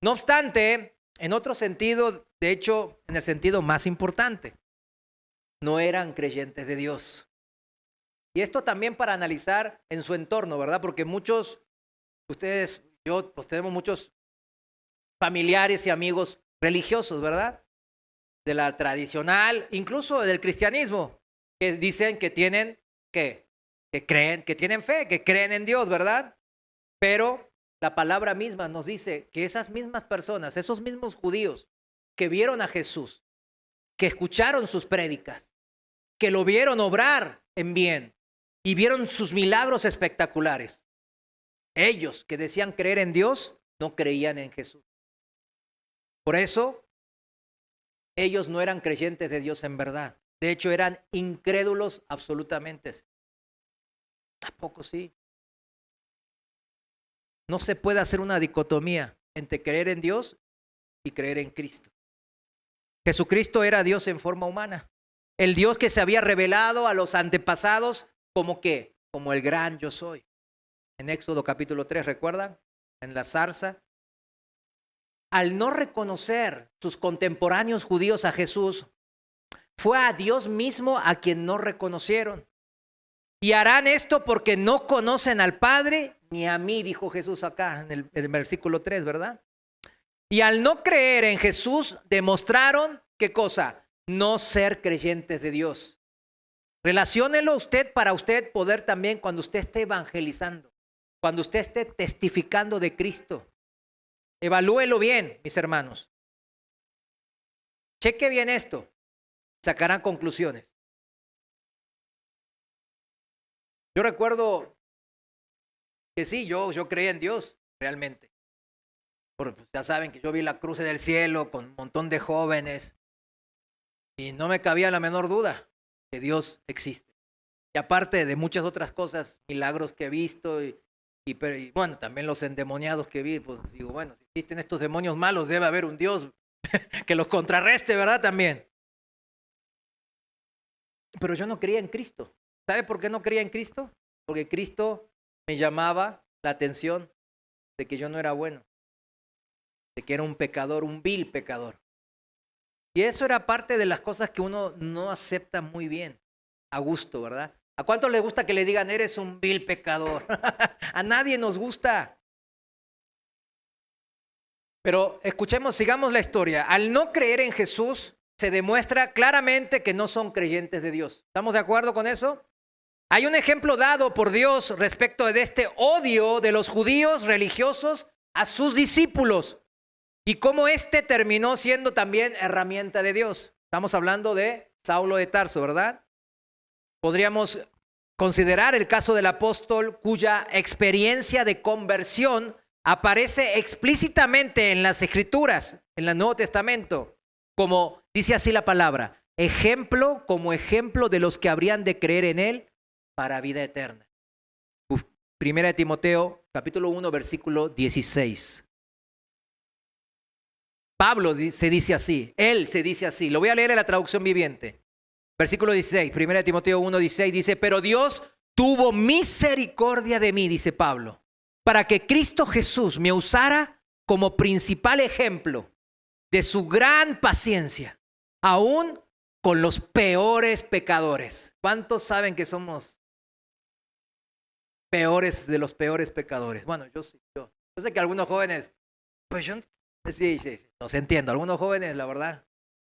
Speaker 1: No obstante, en otro sentido, de hecho, en el sentido más importante, no eran creyentes de Dios. Y esto también para analizar en su entorno, ¿verdad? Porque pues tenemos muchos familiares y amigos religiosos, ¿verdad? De la tradicional, incluso del cristianismo, que dicen que tienen, que creen, que tienen fe, que creen en Dios, ¿verdad? Pero la palabra misma nos dice que esas mismas personas, esos mismos judíos que vieron a Jesús, que escucharon sus prédicas, que lo vieron obrar en bien y vieron sus milagros espectaculares, ellos que decían creer en Dios, no creían en Jesús. Por eso, ellos no eran creyentes de Dios en verdad. De hecho, eran incrédulos absolutamente. ¿A poco sí? No se puede hacer una dicotomía entre creer en Dios y creer en Cristo. Jesucristo era Dios en forma humana. El Dios que se había revelado a los antepasados como ¿qué? Como el gran yo soy. En Éxodo capítulo 3, ¿recuerdan? En la zarza. Al no reconocer sus contemporáneos judíos a Jesús, fue a Dios mismo a quien no reconocieron. Y harán esto porque no conocen al Padre ni a mí, dijo Jesús acá en el versículo 3, ¿verdad? Y al no creer en Jesús, demostraron, ¿qué cosa? No ser creyentes de Dios. Relaciónelo usted para usted poder también, cuando usted esté evangelizando, cuando usted esté testificando de Cristo. Evalúelo bien, mis hermanos. Cheque bien esto. Sacarán conclusiones. Yo recuerdo que sí, yo creía en Dios, realmente. Porque pues, ya saben que yo vi la cruz del cielo con un montón de jóvenes y no me cabía la menor duda que Dios existe. Y aparte de muchas otras cosas, milagros que he visto y bueno, también los endemoniados que vi, pues digo, bueno, si existen estos demonios malos, debe haber un Dios que los contrarreste, ¿verdad? También. Pero yo no creía en Cristo. ¿Sabe por qué no creía en Cristo? Porque Cristo me llamaba la atención de que yo no era bueno, de que era un pecador, un vil pecador. Y eso era parte de las cosas que uno no acepta muy bien, a gusto, ¿verdad? ¿A cuánto le gusta que le digan, eres un vil pecador? A nadie nos gusta. Pero escuchemos, sigamos la historia. Al no creer en Jesús, se demuestra claramente que no son creyentes de Dios. ¿Estamos de acuerdo con eso? Hay un ejemplo dado por Dios respecto de este odio de los judíos religiosos a sus discípulos y cómo éste terminó siendo también herramienta de Dios. Estamos hablando de Saulo de Tarso, ¿verdad? Podríamos considerar el caso del apóstol cuya experiencia de conversión aparece explícitamente en las Escrituras, en el Nuevo Testamento, como dice así la palabra, ejemplo como ejemplo de los que habrían de creer en él para vida eterna. Primera de Timoteo, capítulo 1, versículo 16. Pablo se dice así, él se dice así. Lo voy a leer en la traducción viviente. Versículo 16, primera de Timoteo 1, 16, dice, pero Dios tuvo misericordia de mí, dice Pablo, para que Cristo Jesús me usara como principal ejemplo de su gran paciencia, aún con los peores pecadores. ¿Cuántos saben que somos peores de los peores pecadores? Bueno, yo sé que algunos jóvenes, pues yo sí, los entiendo. Algunos jóvenes, la verdad,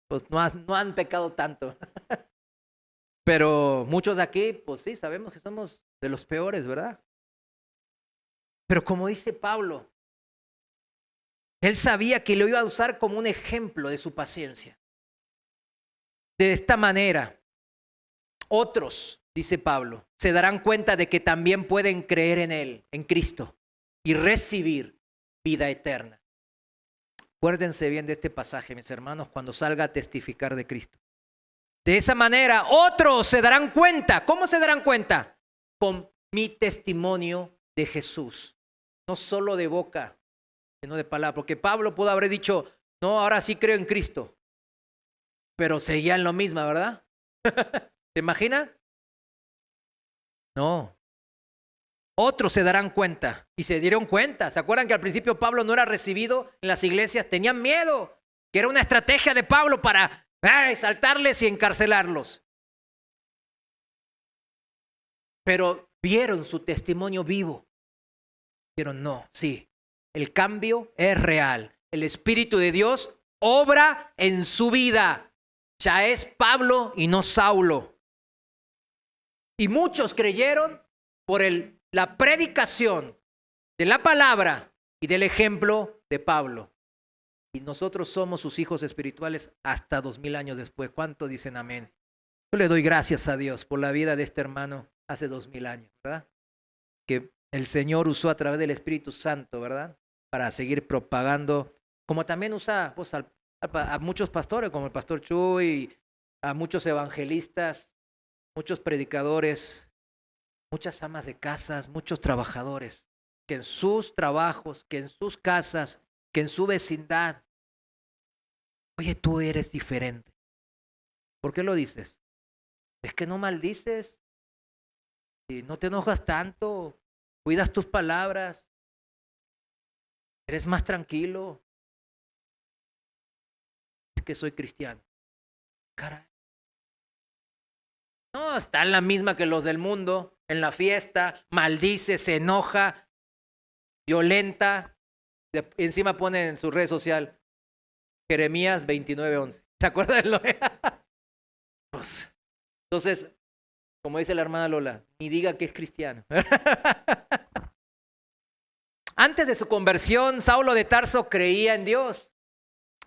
Speaker 1: pues no han pecado tanto. Pero muchos de aquí, pues sí, sabemos que somos de los peores, ¿verdad? Pero como dice Pablo, él sabía que lo iba a usar como un ejemplo de su paciencia. De esta manera, otros, dice Pablo, se darán cuenta de que también pueden creer en él, en Cristo, y recibir vida eterna. Acuérdense bien de este pasaje, mis hermanos, cuando salga a testificar de Cristo. De esa manera, otros se darán cuenta. ¿Cómo se darán cuenta? Con mi testimonio de Jesús. No solo de boca, sino de palabra. Porque Pablo pudo haber dicho, no, ahora sí creo en Cristo. Pero seguía en lo mismo, ¿verdad? ¿Te imaginas? No. Otros se darán cuenta. Y se dieron cuenta. ¿Se acuerdan que al principio Pablo no era recibido en las iglesias? Tenían miedo. Que era una estrategia de Pablo para saltarles y encarcelarlos. Pero vieron su testimonio vivo. Dijeron, no, sí, el cambio es real. El Espíritu de Dios obra en su vida. Ya es Pablo y no Saulo. Y muchos creyeron por la predicación de la palabra y del ejemplo de Pablo. Y nosotros somos sus hijos espirituales hasta 2000 años después. ¿Cuántos dicen amén? Yo le doy gracias a Dios por la vida de este hermano hace 2000 años, ¿verdad? Que el Señor usó a través del Espíritu Santo, ¿verdad? Para seguir propagando, como también usa pues, a muchos pastores, como el pastor Chuy, a muchos evangelistas, muchos predicadores, muchas amas de casas, muchos trabajadores, que en sus trabajos, que en sus casas, que en su vecindad, oye, tú eres diferente. ¿Por qué lo dices? Es que no maldices y no te enojas tanto, cuidas tus palabras, eres más tranquilo. Es que soy cristiano. Caray. No, está en la misma que los del mundo, en la fiesta, maldice, se enoja, violenta, Encima pone en su red social Jeremías 29:11. ¿Se acuerdan? Pues, entonces, como dice la hermana Lola, ni diga que es cristiano. Antes de su conversión, Saulo de Tarso creía en Dios.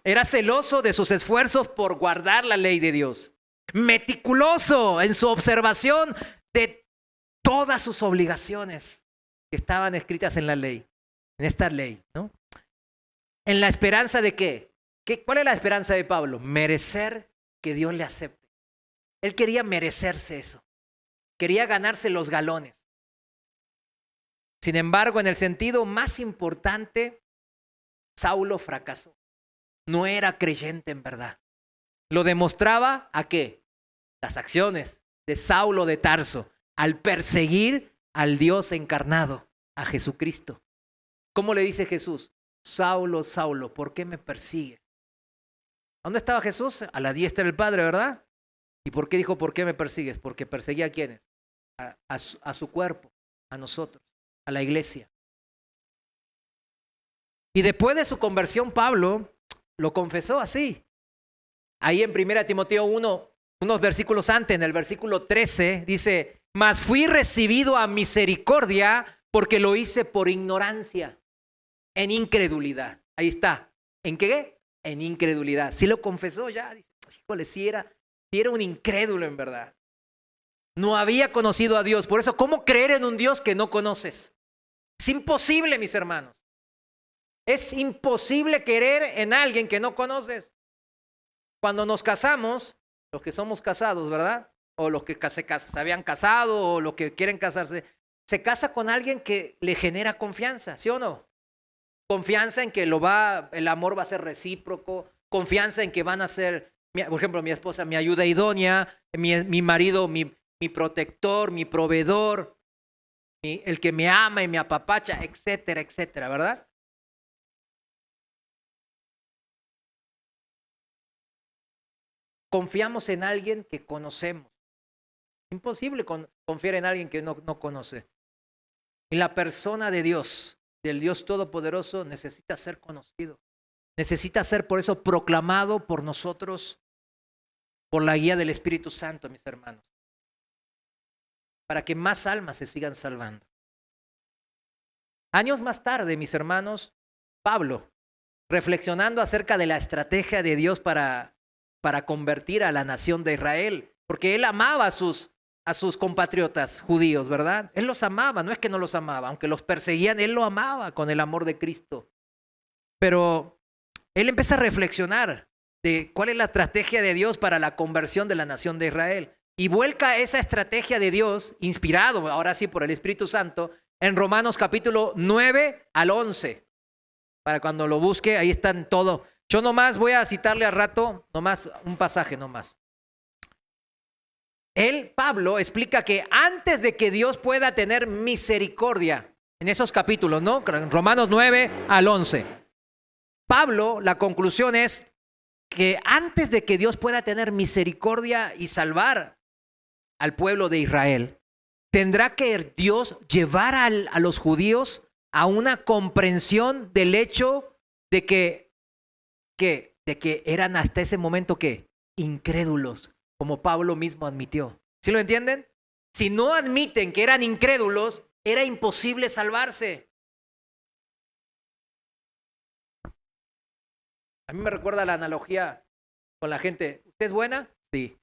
Speaker 1: Era celoso de sus esfuerzos por guardar la ley de Dios. Meticuloso en su observación de todas sus obligaciones que estaban escritas en la ley, en esta ley, ¿no? En la esperanza de ¿qué? ¿Cuál es la esperanza de Pablo? Merecer que Dios le acepte. Él quería merecerse eso. Quería ganarse los galones. Sin embargo, en el sentido más importante, Saulo fracasó. No era creyente en verdad. Lo demostraba ¿a qué? Las acciones de Saulo de Tarso al perseguir al Dios encarnado, a Jesucristo. ¿Cómo le dice Jesús? Saulo, Saulo, ¿por qué me persigues? ¿Dónde estaba Jesús? A la diestra del Padre, ¿verdad? ¿Y por qué dijo por qué me persigues? Porque perseguía ¿a quiénes? A su cuerpo, a nosotros, a la iglesia. Y después de su conversión, Pablo lo confesó así. Ahí en 1 Timoteo 1, unos versículos antes, en el versículo 13, dice, mas fui recibido a misericordia porque lo hice por ignorancia, en incredulidad. Ahí está. ¿En qué? En incredulidad. Sí lo confesó ya. Dice, híjole, si era un incrédulo en verdad. No había conocido a Dios. Por eso, ¿cómo creer en un Dios que no conoces? Es imposible, mis hermanos. Es imposible querer en alguien que no conoces. Cuando nos casamos, los que somos casados, ¿verdad? O los que se habían casado o los que quieren casarse, se casa con alguien que le genera confianza, ¿sí o no? Confianza en que el amor va a ser recíproco, confianza en que van a ser, por ejemplo, mi esposa, mi ayuda idónea, mi marido, mi protector, mi proveedor, el que me ama y me apapacha, etcétera, etcétera, ¿verdad? Confiamos en alguien que conocemos. Imposible confiar en alguien que no conoce. Y la persona de Dios, del Dios Todopoderoso, necesita ser conocido. Necesita ser por eso proclamado por nosotros, por la guía del Espíritu Santo, mis hermanos. Para que más almas se sigan salvando. Años más tarde, mis hermanos, Pablo, reflexionando acerca de la estrategia de Dios para convertir a la nación de Israel, porque él amaba a sus compatriotas judíos, ¿verdad? Él los amaba, no es que no los amaba, aunque los perseguían, él lo amaba con el amor de Cristo. Pero él empieza a reflexionar de cuál es la estrategia de Dios para la conversión de la nación de Israel. Y vuelca esa estrategia de Dios, inspirado ahora sí por el Espíritu Santo, en Romanos capítulo 9 al 11. Para cuando lo busque, ahí están todo. Yo nomás voy a citarle al rato, nomás un pasaje nomás. Pablo, explica que antes de que Dios pueda tener misericordia, en esos capítulos, ¿no? Romanos 9 al 11. Pablo, la conclusión es que antes de que Dios pueda tener misericordia y salvar al pueblo de Israel, tendrá que Dios llevar a los judíos a una comprensión del hecho de que eran hasta ese momento ¿qué? Incrédulos, como Pablo mismo admitió. ¿Sí lo entienden? Si no admiten que eran incrédulos, era imposible salvarse. A mí me recuerda la analogía con la gente. ¿Usted es buena? Sí.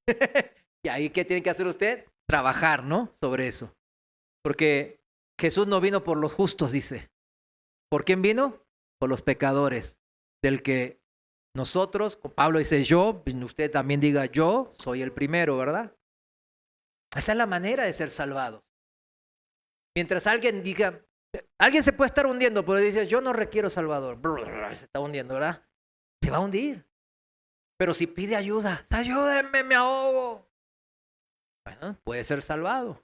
Speaker 1: ¿Y ahí qué tiene que hacer usted? Trabajar, ¿no? Sobre eso. Porque Jesús no vino por los justos, dice. ¿Por quién vino? Por los pecadores. Del que nosotros, Pablo dice yo, usted también diga yo, soy el primero, ¿verdad? Esa es la manera de ser salvados. Mientras alguien diga, alguien se puede estar hundiendo, pero dice yo no requiero salvador. Se está hundiendo, ¿verdad? Se va a hundir. Pero si pide ayuda, ayúdenme, me ahogo. Bueno, puede ser salvado.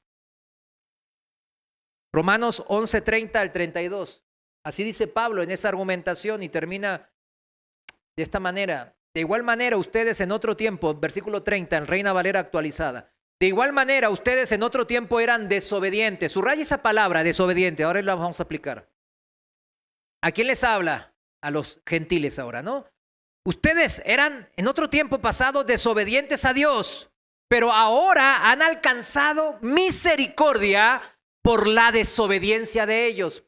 Speaker 1: Romanos 11:30 al 32. Así dice Pablo en esa argumentación y termina de esta manera. De igual manera, ustedes en otro tiempo, versículo 30, en Reina Valera actualizada. De igual manera, ustedes en otro tiempo eran desobedientes. Subraya esa palabra, desobediente. Ahora la vamos a aplicar. ¿A quién les habla? a los gentiles ahora, ¿no? Ustedes eran en otro tiempo pasado desobedientes a Dios, pero ahora han alcanzado misericordia por la desobediencia de ellos.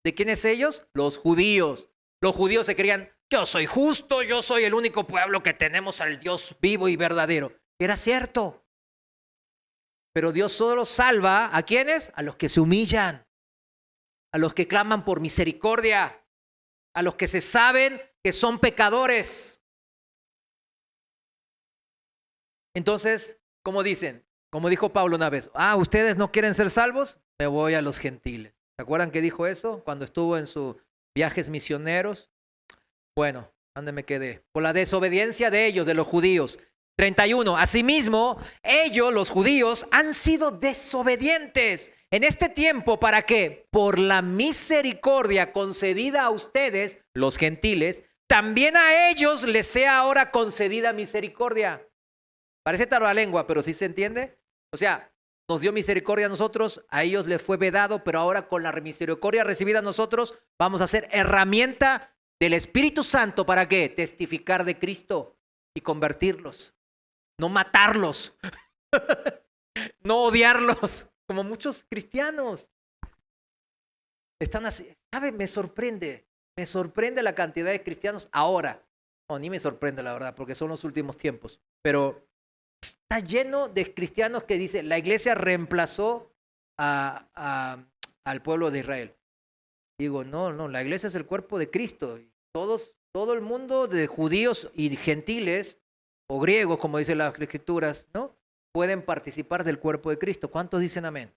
Speaker 1: ¿De quiénes ellos? Los judíos. Los judíos se creían, yo soy justo, yo soy el único pueblo que tenemos al Dios vivo y verdadero. Era cierto. Pero Dios solo salva ¿a quiénes? A los que se humillan, a los que claman por misericordia, a los que se saben que son pecadores. Entonces, ¿cómo dicen? Como dijo Pablo una vez, ¿ustedes no quieren ser salvos? Me voy a los gentiles. ¿Se acuerdan que dijo eso cuando estuvo en sus viajes misioneros? Bueno, ¿dónde me quedé? Por la desobediencia de ellos, de los judíos. 31. Asimismo, ellos, los judíos, han sido desobedientes en este tiempo. ¿Para qué? Por la misericordia concedida a ustedes, los gentiles, también a ellos les sea ahora concedida misericordia. Parece lengua, pero ¿sí se entiende? O sea, nos dio misericordia a nosotros, a ellos les fue vedado, pero ahora con la misericordia recibida a nosotros vamos a ser herramienta del Espíritu Santo. ¿Para qué? Testificar de Cristo y convertirlos. No matarlos, no odiarlos, como muchos cristianos están así. ¿Sabe? Me sorprende la cantidad de cristianos ahora. No, ni me sorprende la verdad, porque son los últimos tiempos. Pero está lleno de cristianos que dicen, la iglesia reemplazó al pueblo de Israel. Digo, no, la iglesia es el cuerpo de Cristo. Todo el mundo de judíos y gentiles, o griegos, como dicen las escrituras, ¿no? Pueden participar del cuerpo de Cristo. ¿Cuántos dicen amén?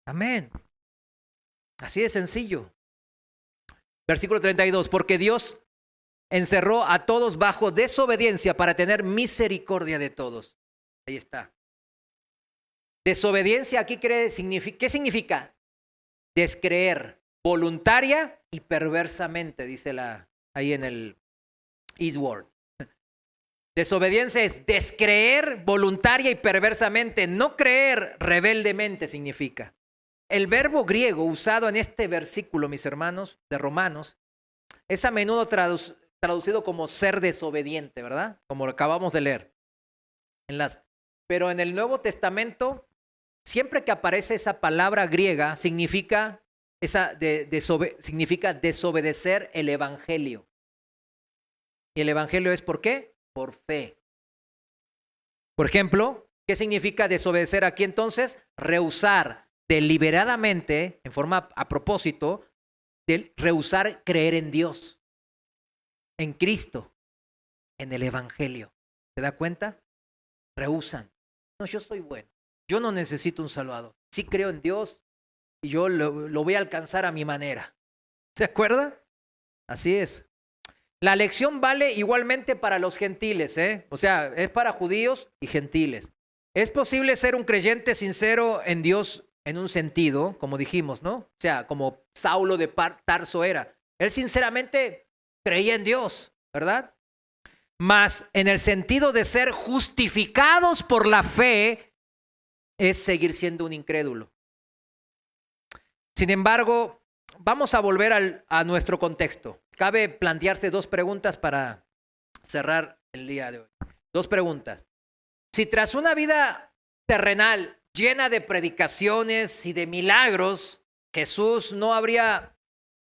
Speaker 1: Amén. Así de sencillo. Versículo 32. Porque Dios encerró a todos bajo desobediencia para tener misericordia de todos. Ahí está. Desobediencia aquí ¿qué significa? Descreer, voluntaria y perversamente, dice ahí en el Eastward. Desobediencia es descreer voluntaria y perversamente, no creer rebeldemente significa. El verbo griego usado en este versículo, mis hermanos, de Romanos, es a menudo traducido como ser desobediente, ¿verdad? Como lo acabamos de leer. Pero en el Nuevo Testamento, siempre que aparece esa palabra griega, significa desobedecer el Evangelio. ¿Y el Evangelio es por qué? Por fe. Por ejemplo, ¿qué significa desobedecer aquí entonces? Rehusar deliberadamente, en forma a propósito, de rehusar creer en Dios, en Cristo, en el Evangelio. ¿Se da cuenta? Rehusan. No, yo soy bueno. Yo no necesito un Salvador. Sí creo en Dios y yo lo voy a alcanzar a mi manera. ¿Se acuerda? Así es. La lección vale igualmente para los gentiles, ¿eh? O sea, es para judíos y gentiles. Es posible ser un creyente sincero en Dios en un sentido, como dijimos, ¿no? O sea, como Saulo de Tarso era. Él sinceramente creía en Dios, ¿verdad? Mas en el sentido de ser justificados por la fe, es seguir siendo un incrédulo. Sin embargo, vamos a volver a nuestro contexto. Cabe plantearse dos preguntas para cerrar el día de hoy. Dos preguntas. Si tras una vida terrenal llena de predicaciones y de milagros, Jesús no habría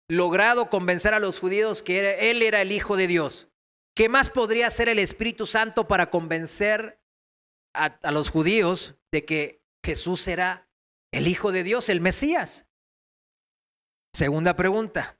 Speaker 1: logrado convencer a los judíos que Él era el Hijo de Dios, ¿qué más podría hacer el Espíritu Santo para convencer a los judíos de que Jesús era el Hijo de Dios, el Mesías? Segunda pregunta.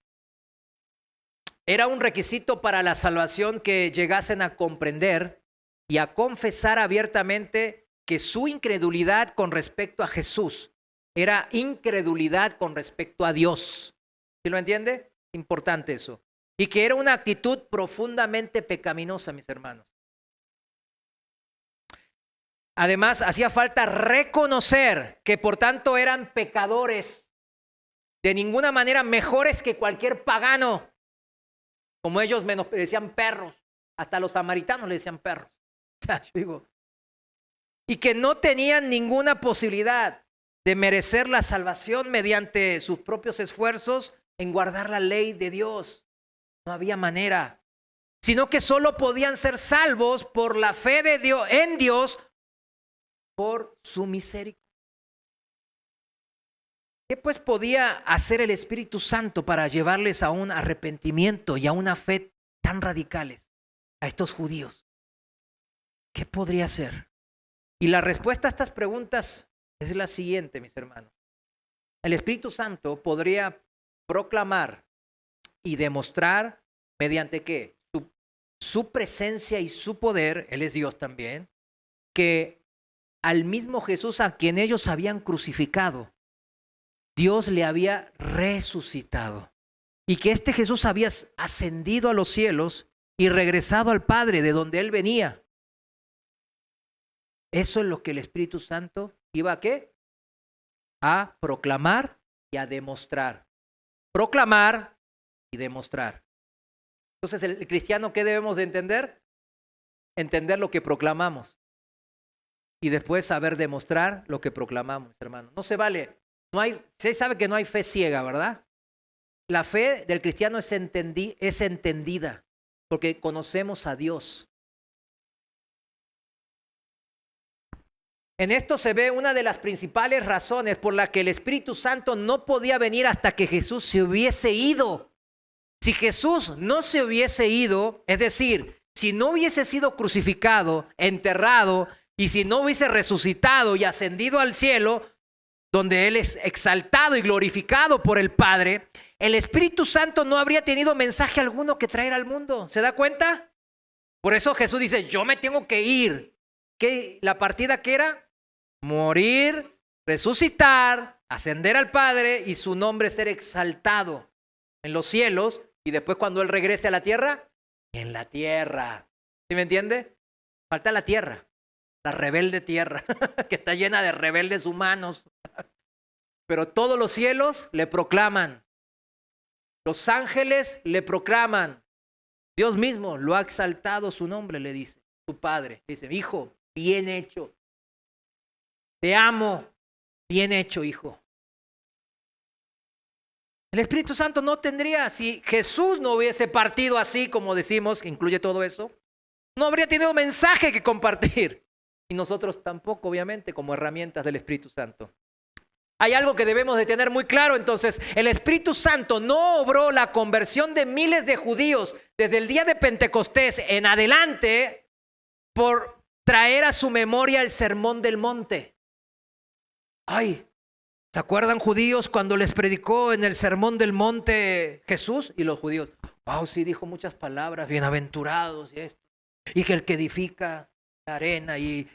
Speaker 1: ¿Era un requisito para la salvación que llegasen a comprender y a confesar abiertamente que su incredulidad con respecto a Jesús era incredulidad con respecto a Dios? ¿Sí lo entiende? Importante eso. Y que era una actitud profundamente pecaminosa, mis hermanos. Además, hacía falta reconocer que por tanto eran pecadores, de ninguna manera mejores que cualquier pagano. Como ellos decían perros, hasta los samaritanos le decían perros. Y que no tenían ninguna posibilidad de merecer la salvación mediante sus propios esfuerzos en guardar la ley de Dios. No había manera. Sino que solo podían ser salvos por la fe de Dios, en Dios, por su misericordia. ¿Qué pues podía hacer el Espíritu Santo para llevarles a un arrepentimiento y a una fe tan radicales a estos judíos? ¿Qué podría hacer? Y la respuesta a estas preguntas es la siguiente, mis hermanos. El Espíritu Santo podría proclamar y demostrar mediante ¿qué? Su presencia y su poder, Él es Dios también, que al mismo Jesús a quien ellos habían crucificado, Dios le había resucitado. Y que este Jesús había ascendido a los cielos y regresado al Padre de donde Él venía. Eso es lo que el Espíritu Santo iba a ¿qué? A proclamar y a demostrar. Proclamar y demostrar. Entonces, el cristiano, ¿qué debemos de entender? Entender lo que proclamamos. Y después saber demostrar lo que proclamamos, hermano. No se vale. Se sabe que no hay fe ciega, ¿verdad? La fe del cristiano es entendida porque conocemos a Dios. En esto se ve una de las principales razones por la que el Espíritu Santo no podía venir hasta que Jesús se hubiese ido. Si Jesús no se hubiese ido, es decir, si no hubiese sido crucificado, enterrado, y si no hubiese resucitado y ascendido al cielo, donde Él es exaltado y glorificado por el Padre, el Espíritu Santo no habría tenido mensaje alguno que traer al mundo. ¿Se da cuenta? Por eso Jesús dice, yo me tengo que ir. ¿Qué? ¿La partida qué era? Morir, resucitar, ascender al Padre y su nombre ser exaltado en los cielos. Y después cuando Él regrese a la tierra, en la tierra. ¿Sí me entiende? Falta la tierra, la rebelde tierra, que está llena de rebeldes humanos. Pero todos los cielos le proclaman. Los ángeles le proclaman. Dios mismo lo ha exaltado su nombre, le dice. Su Padre dice, hijo, bien hecho. Te amo, bien hecho, hijo. El Espíritu Santo no tendría, si Jesús no hubiese partido así, como decimos, que incluye todo eso, no habría tenido mensaje que compartir. Y nosotros tampoco, obviamente, como herramientas del Espíritu Santo. Hay algo que debemos de tener muy claro, entonces, el Espíritu Santo no obró la conversión de miles de judíos desde el día de Pentecostés en adelante por traer a su memoria el Sermón del Monte. Ay, ¿se acuerdan judíos cuando les predicó en el Sermón del Monte Jesús? Y los judíos, wow, sí dijo muchas palabras, bienaventurados y esto. Y que el que edifica la arena y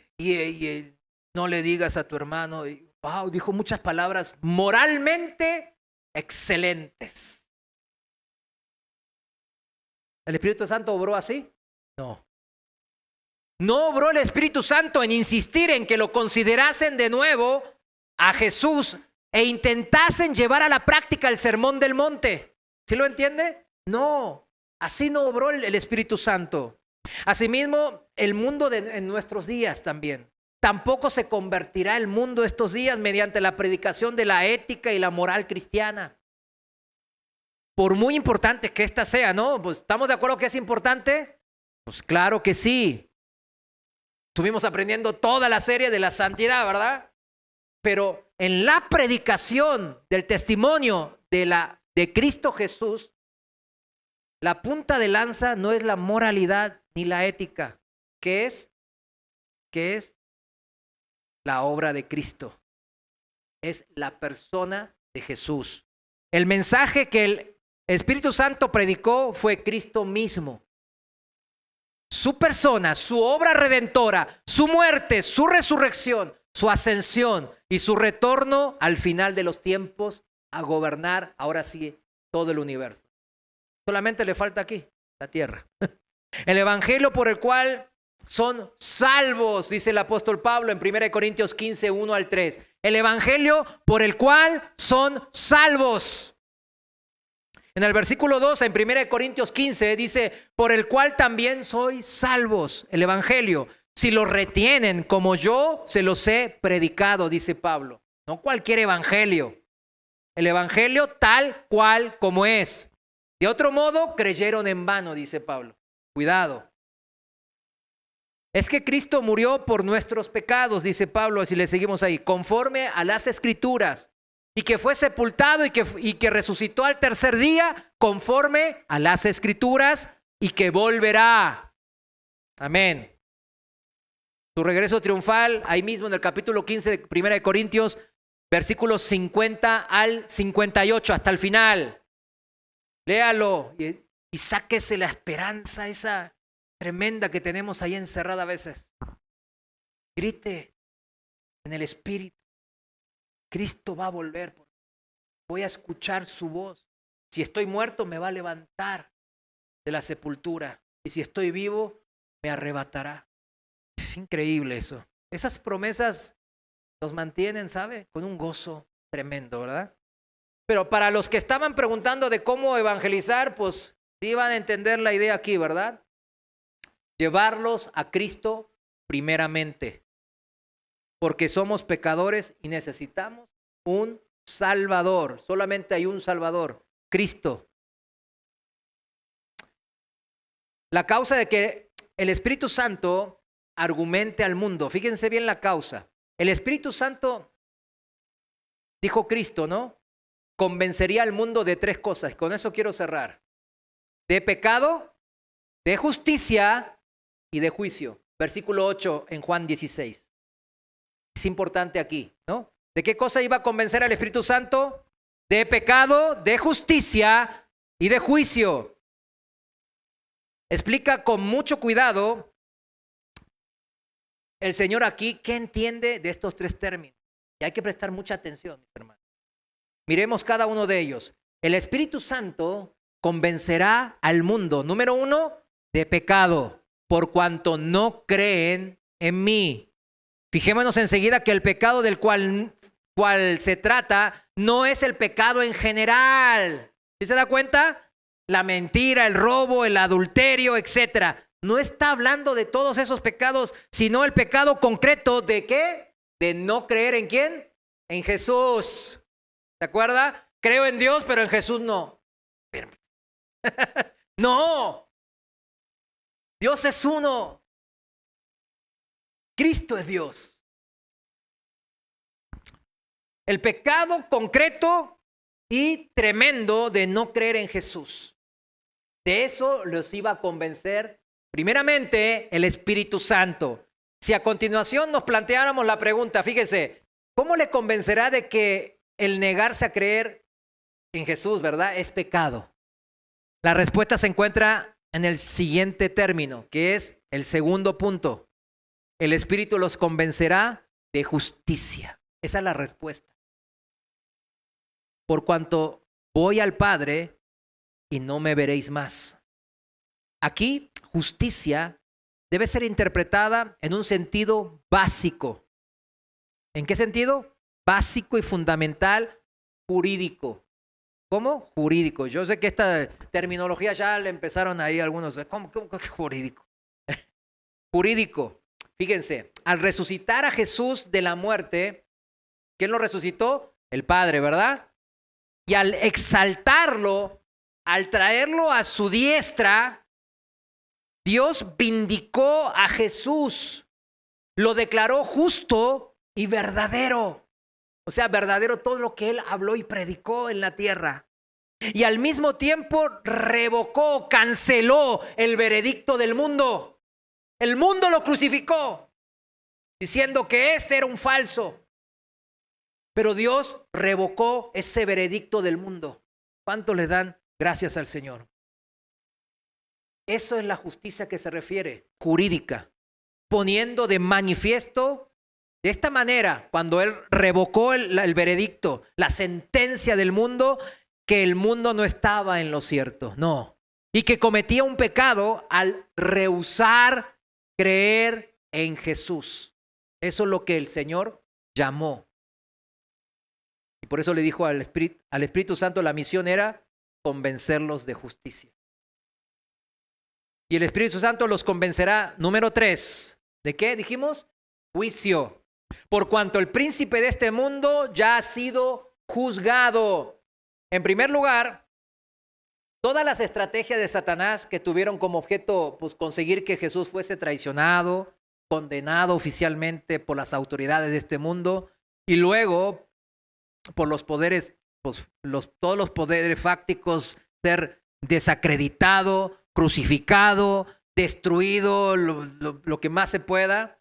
Speaker 1: no le digas a tu hermano, wow, dijo muchas palabras moralmente excelentes. ¿El Espíritu Santo obró así? No. No obró el Espíritu Santo en insistir en que lo considerasen de nuevo a Jesús e intentasen llevar a la práctica el Sermón del Monte. ¿Sí lo entiende? No, así no obró el Espíritu Santo. Asimismo, el mundo en nuestros días también. Tampoco se convertirá el mundo estos días mediante la predicación de la ética y la moral cristiana. Por muy importante que ésta sea, ¿no? Pues, ¿estamos de acuerdo que es importante? Pues claro que sí. Estuvimos aprendiendo toda la serie de la santidad, ¿verdad? Pero en la predicación del testimonio de Cristo Jesús, la punta de lanza no es la moralidad ni la ética. ¿Qué es? ¿Qué es? La obra de Cristo. Es la persona de Jesús. El mensaje que el Espíritu Santo predicó fue Cristo mismo. Su persona, su obra redentora, su muerte, su resurrección, su ascensión y su retorno al final de los tiempos a gobernar, ahora sí, todo el universo. Solamente le falta aquí, la tierra. El evangelio por el cual son salvos, dice el apóstol Pablo en 1 Corintios 15, 1 al 3. El evangelio por el cual son salvos. En el versículo 2, en 1 Corintios 15, dice, por el cual también sois salvos. El evangelio, si lo retienen como yo se los he predicado, dice Pablo. No cualquier evangelio. El evangelio tal cual como es. De otro modo, creyeron en vano, dice Pablo. Cuidado. Es que Cristo murió por nuestros pecados, dice Pablo, si le seguimos ahí, conforme a las Escrituras, y que fue sepultado y que resucitó al tercer día, conforme a las Escrituras, y que volverá. Amén. Su regreso triunfal, ahí mismo en el capítulo 15 de 1 de Corintios, versículos 50 al 58, hasta el final. Léalo y sáquese la esperanza esa tremenda que tenemos ahí encerrada a veces. Grite en el Espíritu. Cristo va a volver. Voy a escuchar su voz. Si estoy muerto, me va a levantar de la sepultura. Y si estoy vivo, me arrebatará. Es increíble eso. Esas promesas nos mantienen, ¿sabe? Con un gozo tremendo, ¿verdad? Pero para los que estaban preguntando de cómo evangelizar, pues sí van a entender la idea aquí, ¿verdad? Llevarlos a Cristo primeramente, porque somos pecadores y necesitamos un Salvador. Solamente hay un Salvador, Cristo. La causa de que el Espíritu Santo argumente al mundo, fíjense bien la causa. El Espíritu Santo, dijo Cristo, ¿no? Convencería al mundo de tres cosas. Con eso quiero cerrar. De pecado, de justicia y de juicio. Versículo 8 en Juan 16. Es importante aquí, ¿no? ¿De qué cosa iba a convencer al Espíritu Santo? De pecado, de justicia y de juicio. Explica con mucho cuidado el Señor aquí qué entiende de estos tres términos. Y hay que prestar mucha atención, mis hermanos. Miremos cada uno de ellos. El Espíritu Santo convencerá al mundo, número 1, de pecado, por cuanto no creen en mí. Fijémonos enseguida que el pecado del cual se trata no es el pecado en general. ¿Sí se da cuenta? La mentira, el robo, el adulterio, etcétera. No está hablando de todos esos pecados, sino el pecado concreto de ¿qué? De no creer en ¿quién? En Jesús. ¿Se acuerda? Creo en Dios, pero en Jesús no. No. Dios es uno. Cristo es Dios. El pecado concreto y tremendo de no creer en Jesús. De eso los iba a convencer primeramente el Espíritu Santo. Si a continuación nos planteáramos la pregunta, fíjese, ¿cómo le convencerá de que el negarse a creer en Jesús, ¿verdad? Es pecado. La respuesta se encuentra en el siguiente término, que es el segundo punto. El Espíritu los convencerá de justicia. Esa es la respuesta. Por cuanto voy al Padre y no me veréis más. Aquí, justicia debe ser interpretada en un sentido básico. ¿En qué sentido? Básico y fundamental, jurídico. ¿Cómo? Jurídico. Yo sé que esta terminología ya le empezaron ahí algunos. ¿Cómo qué jurídico? Jurídico. Fíjense, al resucitar a Jesús de la muerte, ¿quién lo resucitó? El Padre, ¿verdad? Y al exaltarlo, al traerlo a su diestra, Dios vindicó a Jesús, lo declaró justo y verdadero. O sea, verdadero todo lo que él habló y predicó en la tierra. Y al mismo tiempo revocó, canceló el veredicto del mundo. El mundo lo crucificó, diciendo que ese era un falso. Pero Dios revocó ese veredicto del mundo. ¿Cuánto le dan gracias al Señor? Eso es la justicia que se refiere, jurídica, poniendo de manifiesto de esta manera, cuando Él revocó el veredicto, la sentencia del mundo, que el mundo no estaba en lo cierto, no. Y que cometía un pecado al rehusar creer en Jesús. Eso es lo que el Señor llamó. Y por eso le dijo al Espíritu Santo, la misión era convencerlos de justicia. Y el Espíritu Santo los convencerá, número 3, ¿de qué dijimos? Juicio. Por cuanto el príncipe de este mundo ya ha sido juzgado. En primer lugar, Todas las estrategias de Satanás que tuvieron como objeto pues, conseguir que Jesús fuese traicionado, condenado oficialmente por las autoridades de este mundo y luego por los poderes, pues, todos los poderes fácticos, ser desacreditado, crucificado, destruido, lo que más se pueda,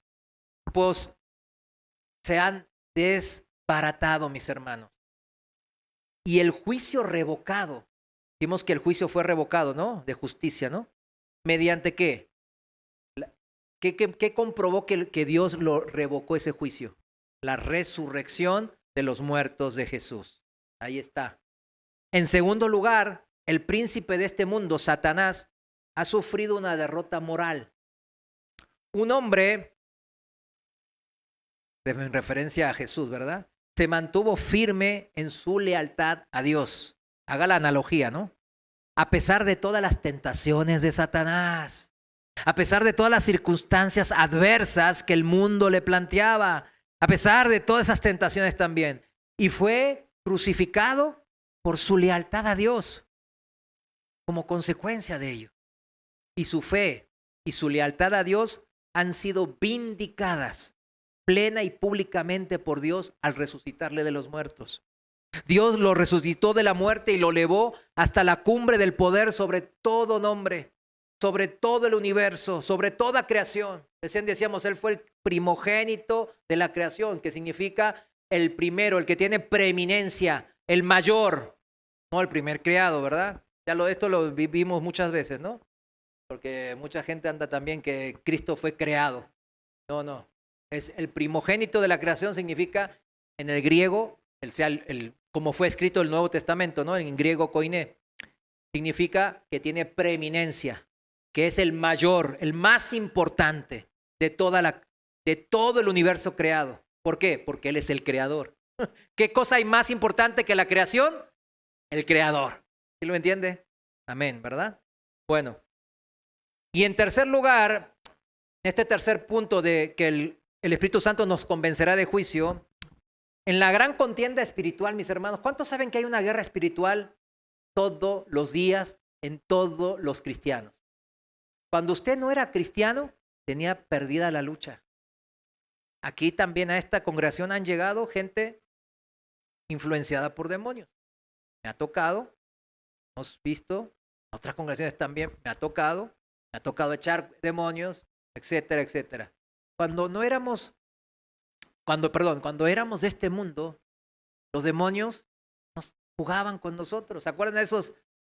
Speaker 1: pues se han desbaratado, mis hermanos. Y el juicio revocado, vimos que el juicio fue revocado, ¿no? De justicia, ¿no? ¿Mediante qué? ¿Qué comprobó que Dios lo revocó ese juicio? La resurrección de los muertos de Jesús. Ahí está. En segundo lugar, el príncipe de este mundo, Satanás, ha sufrido una derrota moral. Un hombre, en referencia a Jesús, ¿verdad? Se mantuvo firme en su lealtad a Dios. Haga la analogía, ¿no? A pesar de todas las tentaciones de Satanás, a pesar de todas las circunstancias adversas que el mundo le planteaba, a pesar de todas esas tentaciones también. Y fue crucificado por su lealtad a Dios como consecuencia de ello. Y su fe y su lealtad a Dios han sido vindicadas plena y públicamente por Dios al resucitarle de los muertos. Dios lo resucitó de la muerte y lo elevó hasta la cumbre del poder sobre todo nombre, sobre todo el universo, sobre toda creación. Decíamos, Él fue el primogénito de la creación, que significa el primero, el que tiene preeminencia, el mayor, no el primer creado, ¿verdad? Esto lo vivimos muchas veces, ¿no? Porque mucha gente anda también que Cristo fue creado. No. Es el primogénito de la creación, significa en el griego, como fue escrito el Nuevo Testamento, ¿no? En griego koiné, significa que tiene preeminencia, que es el mayor, el más importante de todo el universo creado. ¿Por qué? Porque Él es el creador. ¿Qué cosa hay más importante que la creación? El creador. ¿Sí lo entiende? Amén, ¿verdad? Bueno. Y en tercer lugar, este tercer punto de que el Espíritu Santo nos convencerá de juicio, en la gran contienda espiritual, mis hermanos, ¿cuántos saben que hay una guerra espiritual todos los días en todos los cristianos? Cuando usted no era cristiano, tenía perdida la lucha. Aquí también a esta congregación han llegado gente influenciada por demonios. Me ha tocado, hemos visto, otras congregaciones también, me ha tocado echar demonios, etcétera, etcétera. Cuando éramos de este mundo, los demonios jugaban con nosotros. ¿Se acuerdan de esos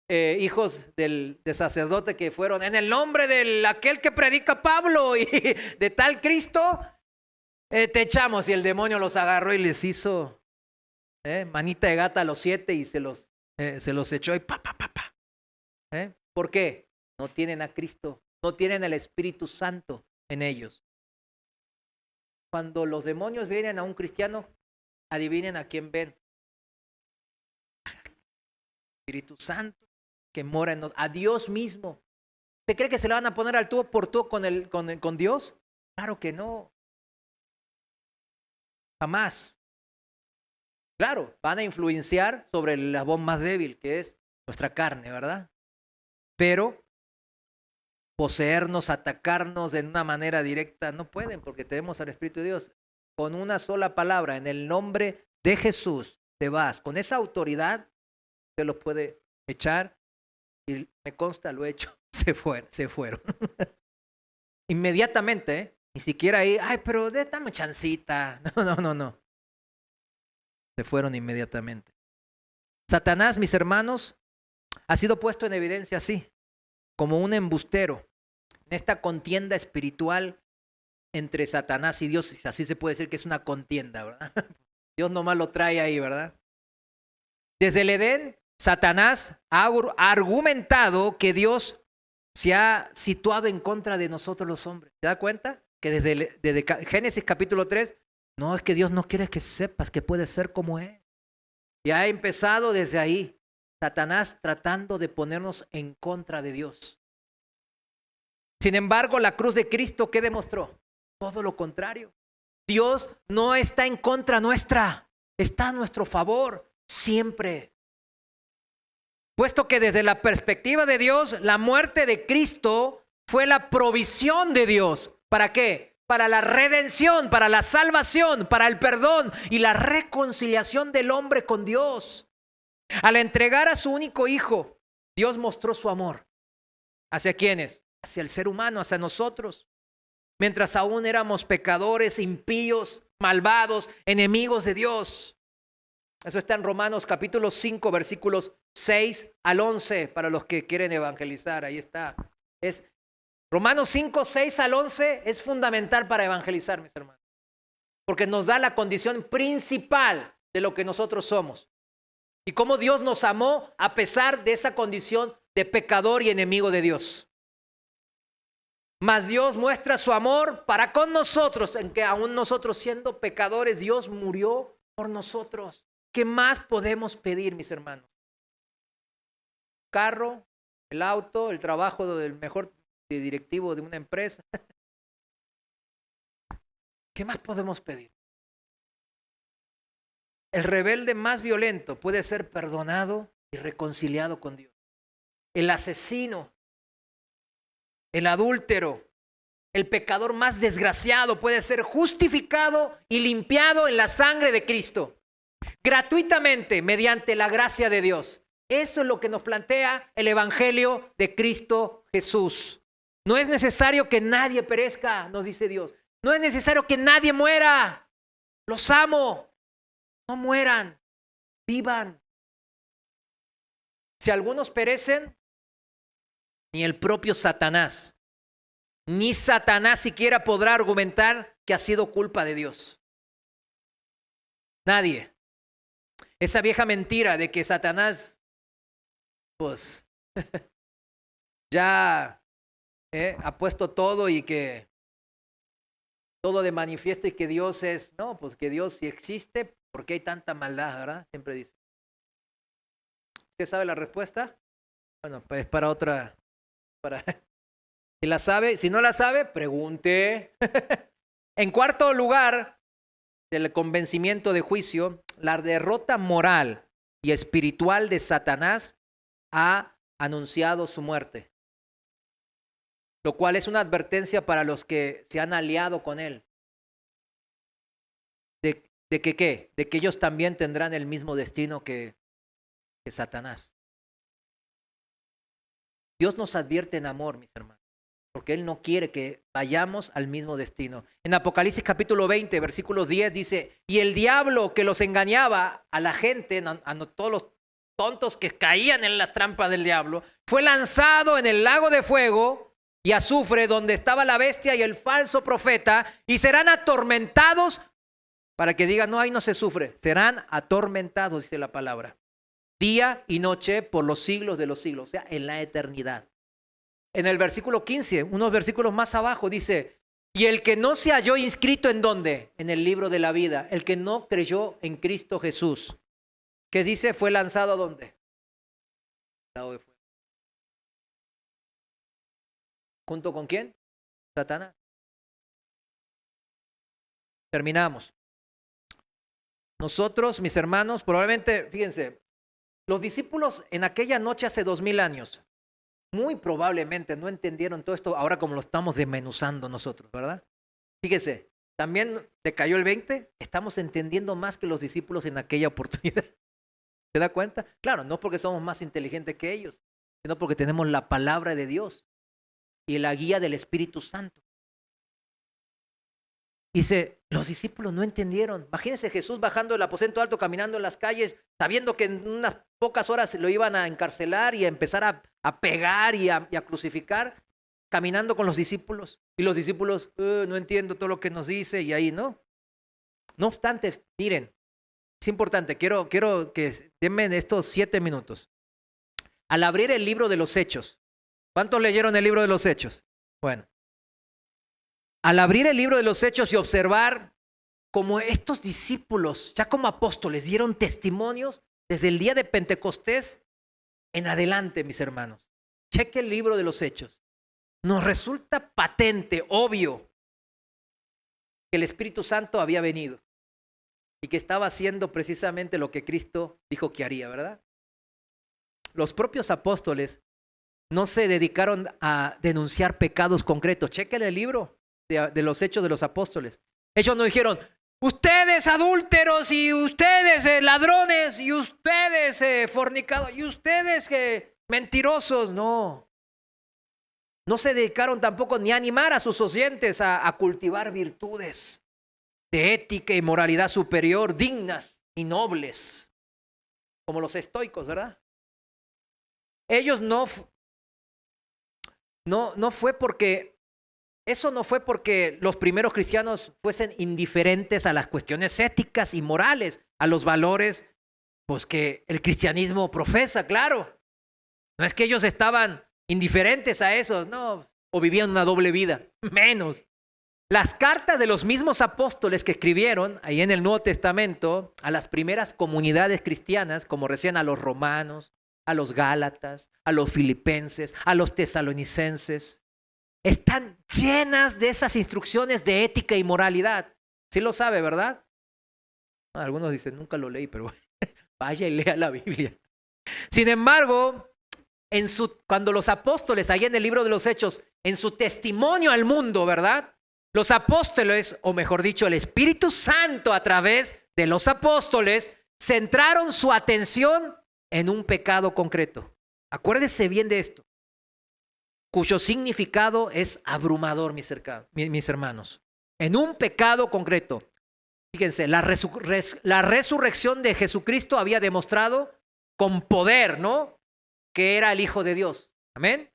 Speaker 1: hijos de sacerdote que fueron en el nombre de aquel que predica Pablo y de tal Cristo? Te echamos, y el demonio los agarró y les hizo manita de gata a los 7 y se los echó y pa. ¿Por qué? No tienen a Cristo, no tienen el Espíritu Santo en ellos. Cuando los demonios vienen a un cristiano, adivinen a quién ven. Espíritu Santo que mora en nosotros, a Dios mismo. ¿Usted cree que se le van a poner al tú por tú con Dios? Claro que no. Jamás. Claro, van a influenciar sobre el eslabón más débil, que es nuestra carne, ¿verdad? Pero poseernos, atacarnos de una manera directa, no pueden, porque tenemos al Espíritu de Dios. Con una sola palabra, en el nombre de Jesús, te vas. Con esa autoridad, te los puede echar, y me consta, lo he hecho, se fueron. Inmediatamente, ni siquiera ahí, pero dame chancita. No. Se fueron inmediatamente. Satanás, mis hermanos, ha sido puesto en evidencia así, como un embustero, en esta contienda espiritual entre Satanás y Dios. Así se puede decir que es una contienda, ¿verdad? Dios nomás lo trae ahí, ¿verdad? Desde el Edén, Satanás ha argumentado que Dios se ha situado en contra de nosotros los hombres. ¿Se da cuenta? Que desde Génesis capítulo 3, no, es que Dios no quiere que sepas que puedes ser como Él. Y ha empezado desde ahí, Satanás tratando de ponernos en contra de Dios. Sin embargo, la cruz de Cristo, ¿qué demostró? Todo lo contrario. Dios no está en contra nuestra, está a nuestro favor siempre. puesto que desde la perspectiva de Dios, la muerte de Cristo fue la provisión de Dios. ¿Para qué? Para la redención, para la salvación, para el perdón y la reconciliación del hombre con Dios. Al entregar a su único hijo, Dios mostró su amor. ¿Hacia quiénes? Hacia el ser humano, hacia nosotros. Mientras aún éramos pecadores, impíos, malvados, enemigos de Dios. Eso está en Romanos capítulo 5, versículos 6 al 11, para los que quieren evangelizar. Ahí está. Romanos 5, 6 al 11 es fundamental para evangelizar, mis hermanos. Porque nos da la condición principal de lo que nosotros somos. Y cómo Dios nos amó a pesar de esa condición de pecador y enemigo de Dios. Mas Dios muestra su amor para con nosotros, en que aún nosotros siendo pecadores, Dios murió por nosotros. ¿Qué más podemos pedir, mis hermanos? Carro, el auto, el trabajo del mejor directivo de una empresa. ¿Qué más podemos pedir? El rebelde más violento puede ser perdonado y reconciliado con Dios. El asesino, el adúltero, el pecador más desgraciado puede ser justificado y limpiado en la sangre de Cristo, gratuitamente, mediante la gracia de Dios. Eso es lo que nos plantea el Evangelio de Cristo Jesús. No es necesario que nadie perezca, nos dice Dios. No es necesario que nadie muera. Los amo. No mueran, vivan. Si algunos perecen, ni el propio Satanás, ni Satanás siquiera podrá argumentar que ha sido culpa de Dios. Nadie. Esa vieja mentira de que Satanás, pues, ya ha puesto todo y que todo de manifiesto y que Dios es, no, pues que Dios sí existe, ¿por qué hay tanta maldad, verdad? Siempre dice. ¿Usted sabe la respuesta? Bueno, pues para otra, si la sabe, si no la sabe, pregunte. En cuarto lugar, del convencimiento de juicio, la derrota moral y espiritual de Satanás ha anunciado su muerte, lo cual es una advertencia para los que se han aliado con él. ¿De que qué? De que ellos también tendrán el mismo destino que Satanás. Dios nos advierte en amor, mis hermanos, porque Él no quiere que vayamos al mismo destino. En Apocalipsis capítulo 20, versículo 10 dice, y el diablo que los engañaba a la gente, a todos los tontos que caían en la trampa del diablo, fue lanzado en el lago de fuego y azufre, donde estaba la bestia y el falso profeta, y serán atormentados, para que digan, no, ahí no se sufre, serán atormentados, dice la palabra, día y noche por los siglos de los siglos, o sea, en la eternidad. En el versículo 15, unos versículos más abajo, dice, y el que no se halló inscrito ¿en dónde? En el libro de la vida, el que no creyó en Cristo Jesús, ¿qué dice? Fue lanzado ¿a dónde? Al lago de fuego. ¿Junto con quién? Satanás. Terminamos. Nosotros, mis hermanos, probablemente, fíjense, los discípulos en aquella noche hace 2000 años, muy probablemente no entendieron todo esto ahora como lo estamos desmenuzando nosotros, ¿verdad? Fíjese, también le cayó el 20, estamos entendiendo más que los discípulos en aquella oportunidad. ¿Se da cuenta? Claro, no porque somos más inteligentes que ellos, sino porque tenemos la palabra de Dios y la guía del Espíritu Santo. Dice, los discípulos no entendieron. Imagínense Jesús bajando del aposento alto, caminando en las calles, sabiendo que en unas pocas horas lo iban a encarcelar y a empezar a pegar y a crucificar, caminando con los discípulos. Y los discípulos, no entiendo todo lo que nos dice, y ahí no. No obstante, miren, es importante, quiero que denme estos 7 minutos. Al abrir el libro de los Hechos, ¿cuántos leyeron el libro de los Hechos? Bueno. Al abrir el libro de los Hechos y observar cómo estos discípulos, ya como apóstoles, dieron testimonios desde el día de Pentecostés en adelante, mis hermanos. Cheque el libro de los Hechos. Nos resulta patente, obvio, que el Espíritu Santo había venido y que estaba haciendo precisamente lo que Cristo dijo que haría, ¿verdad? los propios apóstoles no se dedicaron a denunciar pecados concretos. Chequen el libro de los Hechos de los Apóstoles. Ellos no dijeron, ustedes adúlteros y ustedes ladrones y ustedes fornicados y ustedes mentirosos. No. No se dedicaron tampoco ni a animar a sus oyentes a cultivar virtudes de ética y moralidad superior, dignas y nobles, como los estoicos, ¿verdad? Ellos no fue porque, eso no fue porque los primeros cristianos fuesen indiferentes a las cuestiones éticas y morales, a los valores pues que el cristianismo profesa, claro. No es que ellos estaban indiferentes a esos, no, o vivían una doble vida, menos. Las cartas de los mismos apóstoles que escribieron ahí en el Nuevo Testamento a las primeras comunidades cristianas, como recién a los romanos, a los gálatas, a los filipenses, a los tesalonicenses, están llenas de esas instrucciones de ética y moralidad. Sí lo sabe, ¿verdad? Algunos dicen, nunca lo leí, pero vaya y lea la Biblia. Sin embargo, cuando los apóstoles, ahí en el libro de los Hechos, en su testimonio al mundo, ¿verdad? Los apóstoles, o mejor dicho, el Espíritu Santo a través de los apóstoles, centraron su atención en un pecado concreto. Acuérdese bien de esto, cuyo significado es abrumador, mis hermanos. En un pecado concreto. Fíjense, la resurrección de Jesucristo había demostrado con poder, ¿no?, que era el Hijo de Dios. Amén.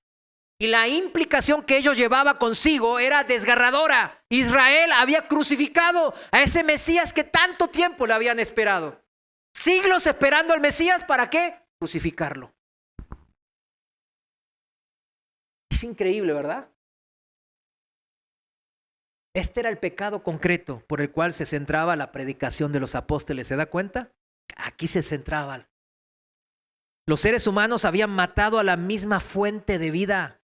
Speaker 1: Y la implicación que ello llevaba consigo era desgarradora. Israel había crucificado a ese Mesías que tanto tiempo le habían esperado. Siglos esperando al Mesías, ¿para qué? Crucificarlo. Es increíble, ¿verdad? Este era el pecado concreto por el cual se centraba la predicación de los apóstoles. ¿Se da cuenta? Aquí se centraba. Los seres humanos habían matado a la misma fuente de vida.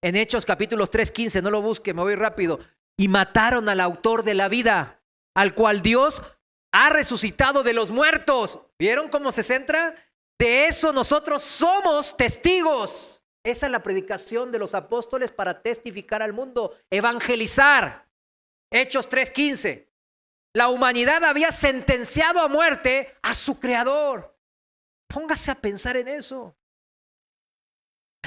Speaker 1: En Hechos capítulos 3:15, no lo busque, me voy rápido. Y mataron al autor de la vida, al cual Dios ha resucitado de los muertos. ¿Vieron cómo se centra? De eso nosotros somos testigos. Esa es la predicación de los apóstoles para testificar al mundo, evangelizar. Hechos 3:15. La humanidad había sentenciado a muerte a su creador. Póngase a pensar en eso.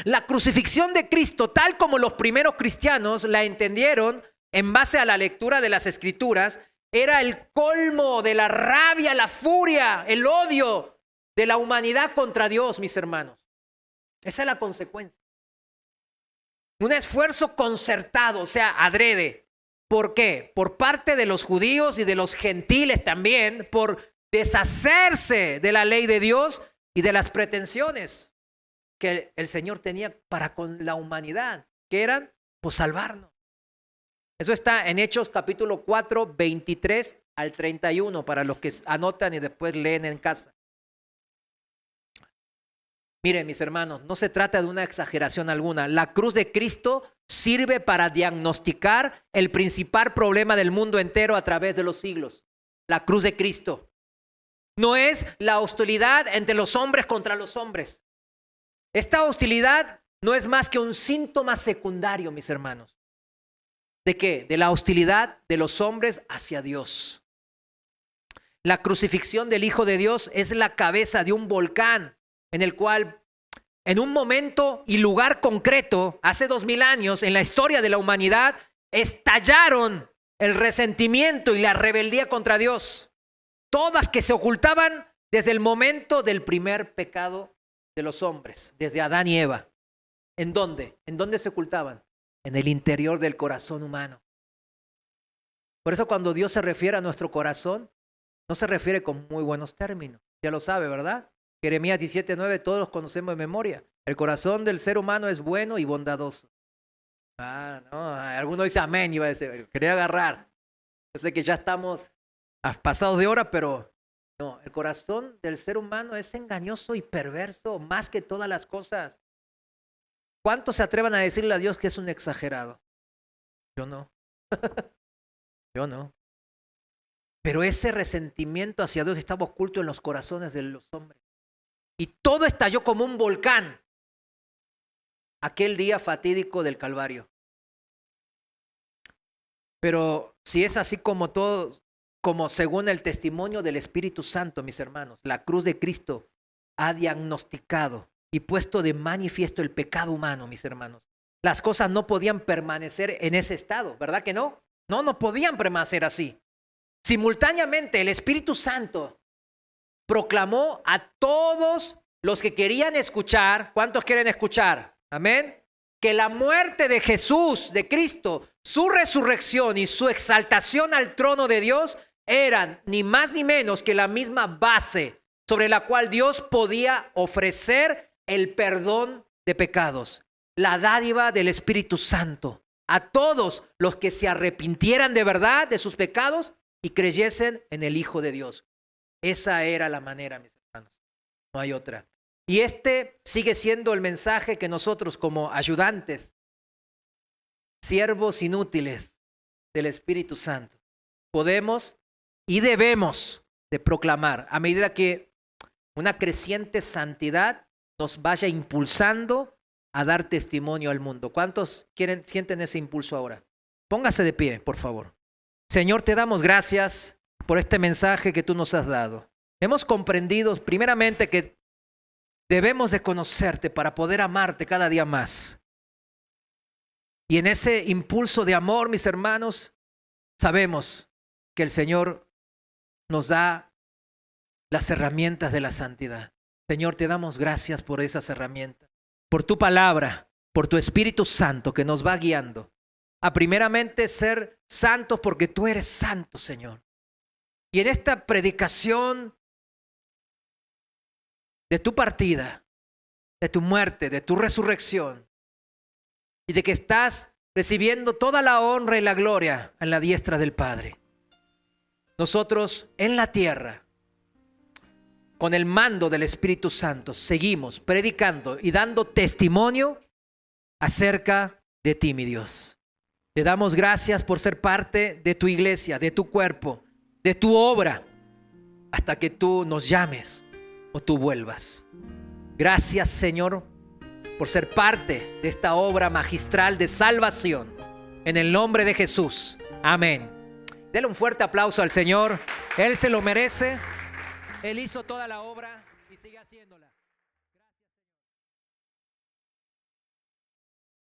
Speaker 1: La crucifixión de Cristo, tal como los primeros cristianos la entendieron en base a la lectura de las Escrituras, era el colmo de la rabia, la furia, el odio de la humanidad contra Dios, mis hermanos. Esa es la consecuencia. Un esfuerzo concertado, o sea, adrede. ¿Por qué? Por parte de los judíos y de los gentiles también, por deshacerse de la ley de Dios y de las pretensiones que el Señor tenía para con la humanidad, que eran, pues, salvarnos. Eso está en Hechos capítulo 4, 23 al 31, para los que anotan y después leen en casa. Miren, mis hermanos, no se trata de una exageración alguna. La cruz de Cristo sirve para diagnosticar el principal problema del mundo entero a través de los siglos. La cruz de Cristo. No es la hostilidad entre los hombres contra los hombres. Esta hostilidad no es más que un síntoma secundario, mis hermanos. ¿De qué? De la hostilidad de los hombres hacia Dios. La crucifixión del Hijo de Dios es la cabeza de un volcán en el cual, en un momento y lugar concreto, hace 2000 años, en la historia de la humanidad, estallaron el resentimiento y la rebeldía contra Dios. Todas que se ocultaban desde el momento del primer pecado de los hombres, desde Adán y Eva. ¿En dónde? ¿En dónde se ocultaban? En el interior del corazón humano. Por eso cuando Dios se refiere a nuestro corazón, no se refiere con muy buenos términos. Ya lo sabe, ¿verdad? Jeremías 17:9, todos los conocemos de memoria. El corazón del ser humano es bueno y bondadoso. No, alguno dice amén, iba a decir, quería agarrar. Yo sé que ya estamos pasados de hora, pero no, el corazón del ser humano es engañoso y perverso más que todas las cosas. ¿Cuántos se atrevan a decirle a Dios que es un exagerado? Yo no. Yo no. Pero ese resentimiento hacia Dios estaba oculto en los corazones de los hombres. y todo estalló como un volcán. Aquel día fatídico del Calvario. Pero si es así como todo, como según el testimonio del Espíritu Santo, mis hermanos, la cruz de Cristo ha diagnosticado y puesto de manifiesto el pecado humano, mis hermanos. Las cosas no podían permanecer en ese estado, ¿verdad que no? No podían permanecer así. Simultáneamente, el Espíritu Santo proclamó a todos los que querían escuchar. ¿Cuántos quieren escuchar? Amén. Que la muerte de Jesús, de Cristo, su resurrección y su exaltación al trono de Dios eran ni más ni menos que la misma base sobre la cual Dios podía ofrecer el perdón de pecados, la dádiva del Espíritu Santo a todos los que se arrepintieran de verdad de sus pecados y creyesen en el Hijo de Dios. Esa era la manera, mis hermanos. No hay otra. Y este sigue siendo el mensaje que nosotros como ayudantes, siervos inútiles del Espíritu Santo, podemos y debemos de proclamar a medida que una creciente santidad nos vaya impulsando a dar testimonio al mundo. ¿Cuántos sienten ese impulso ahora? Póngase de pie, por favor. Señor, te damos gracias por este mensaje que tú nos has dado. Hemos comprendido primeramente que debemos de conocerte para poder amarte cada día más. Y en ese impulso de amor, mis hermanos, sabemos que el Señor nos da las herramientas de la santidad. Señor, te damos gracias por esas herramientas, por tu palabra, por tu Espíritu Santo que nos va guiando a primeramente ser santos porque tú eres santo, Señor. Y en esta predicación de tu partida, de tu muerte, de tu resurrección y de que estás recibiendo toda la honra y la gloria en la diestra del Padre. Nosotros en la tierra, con el mando del Espíritu Santo, seguimos predicando y dando testimonio acerca de ti, mi Dios. Te damos gracias por ser parte de tu iglesia, de tu cuerpo, de tu obra, hasta que tú nos llames o tú vuelvas. Gracias, Señor, por ser parte de esta obra magistral de salvación. En el nombre de Jesús. Amén. Dele un fuerte aplauso al Señor. Él se lo merece. Él hizo toda la obra y sigue haciéndola.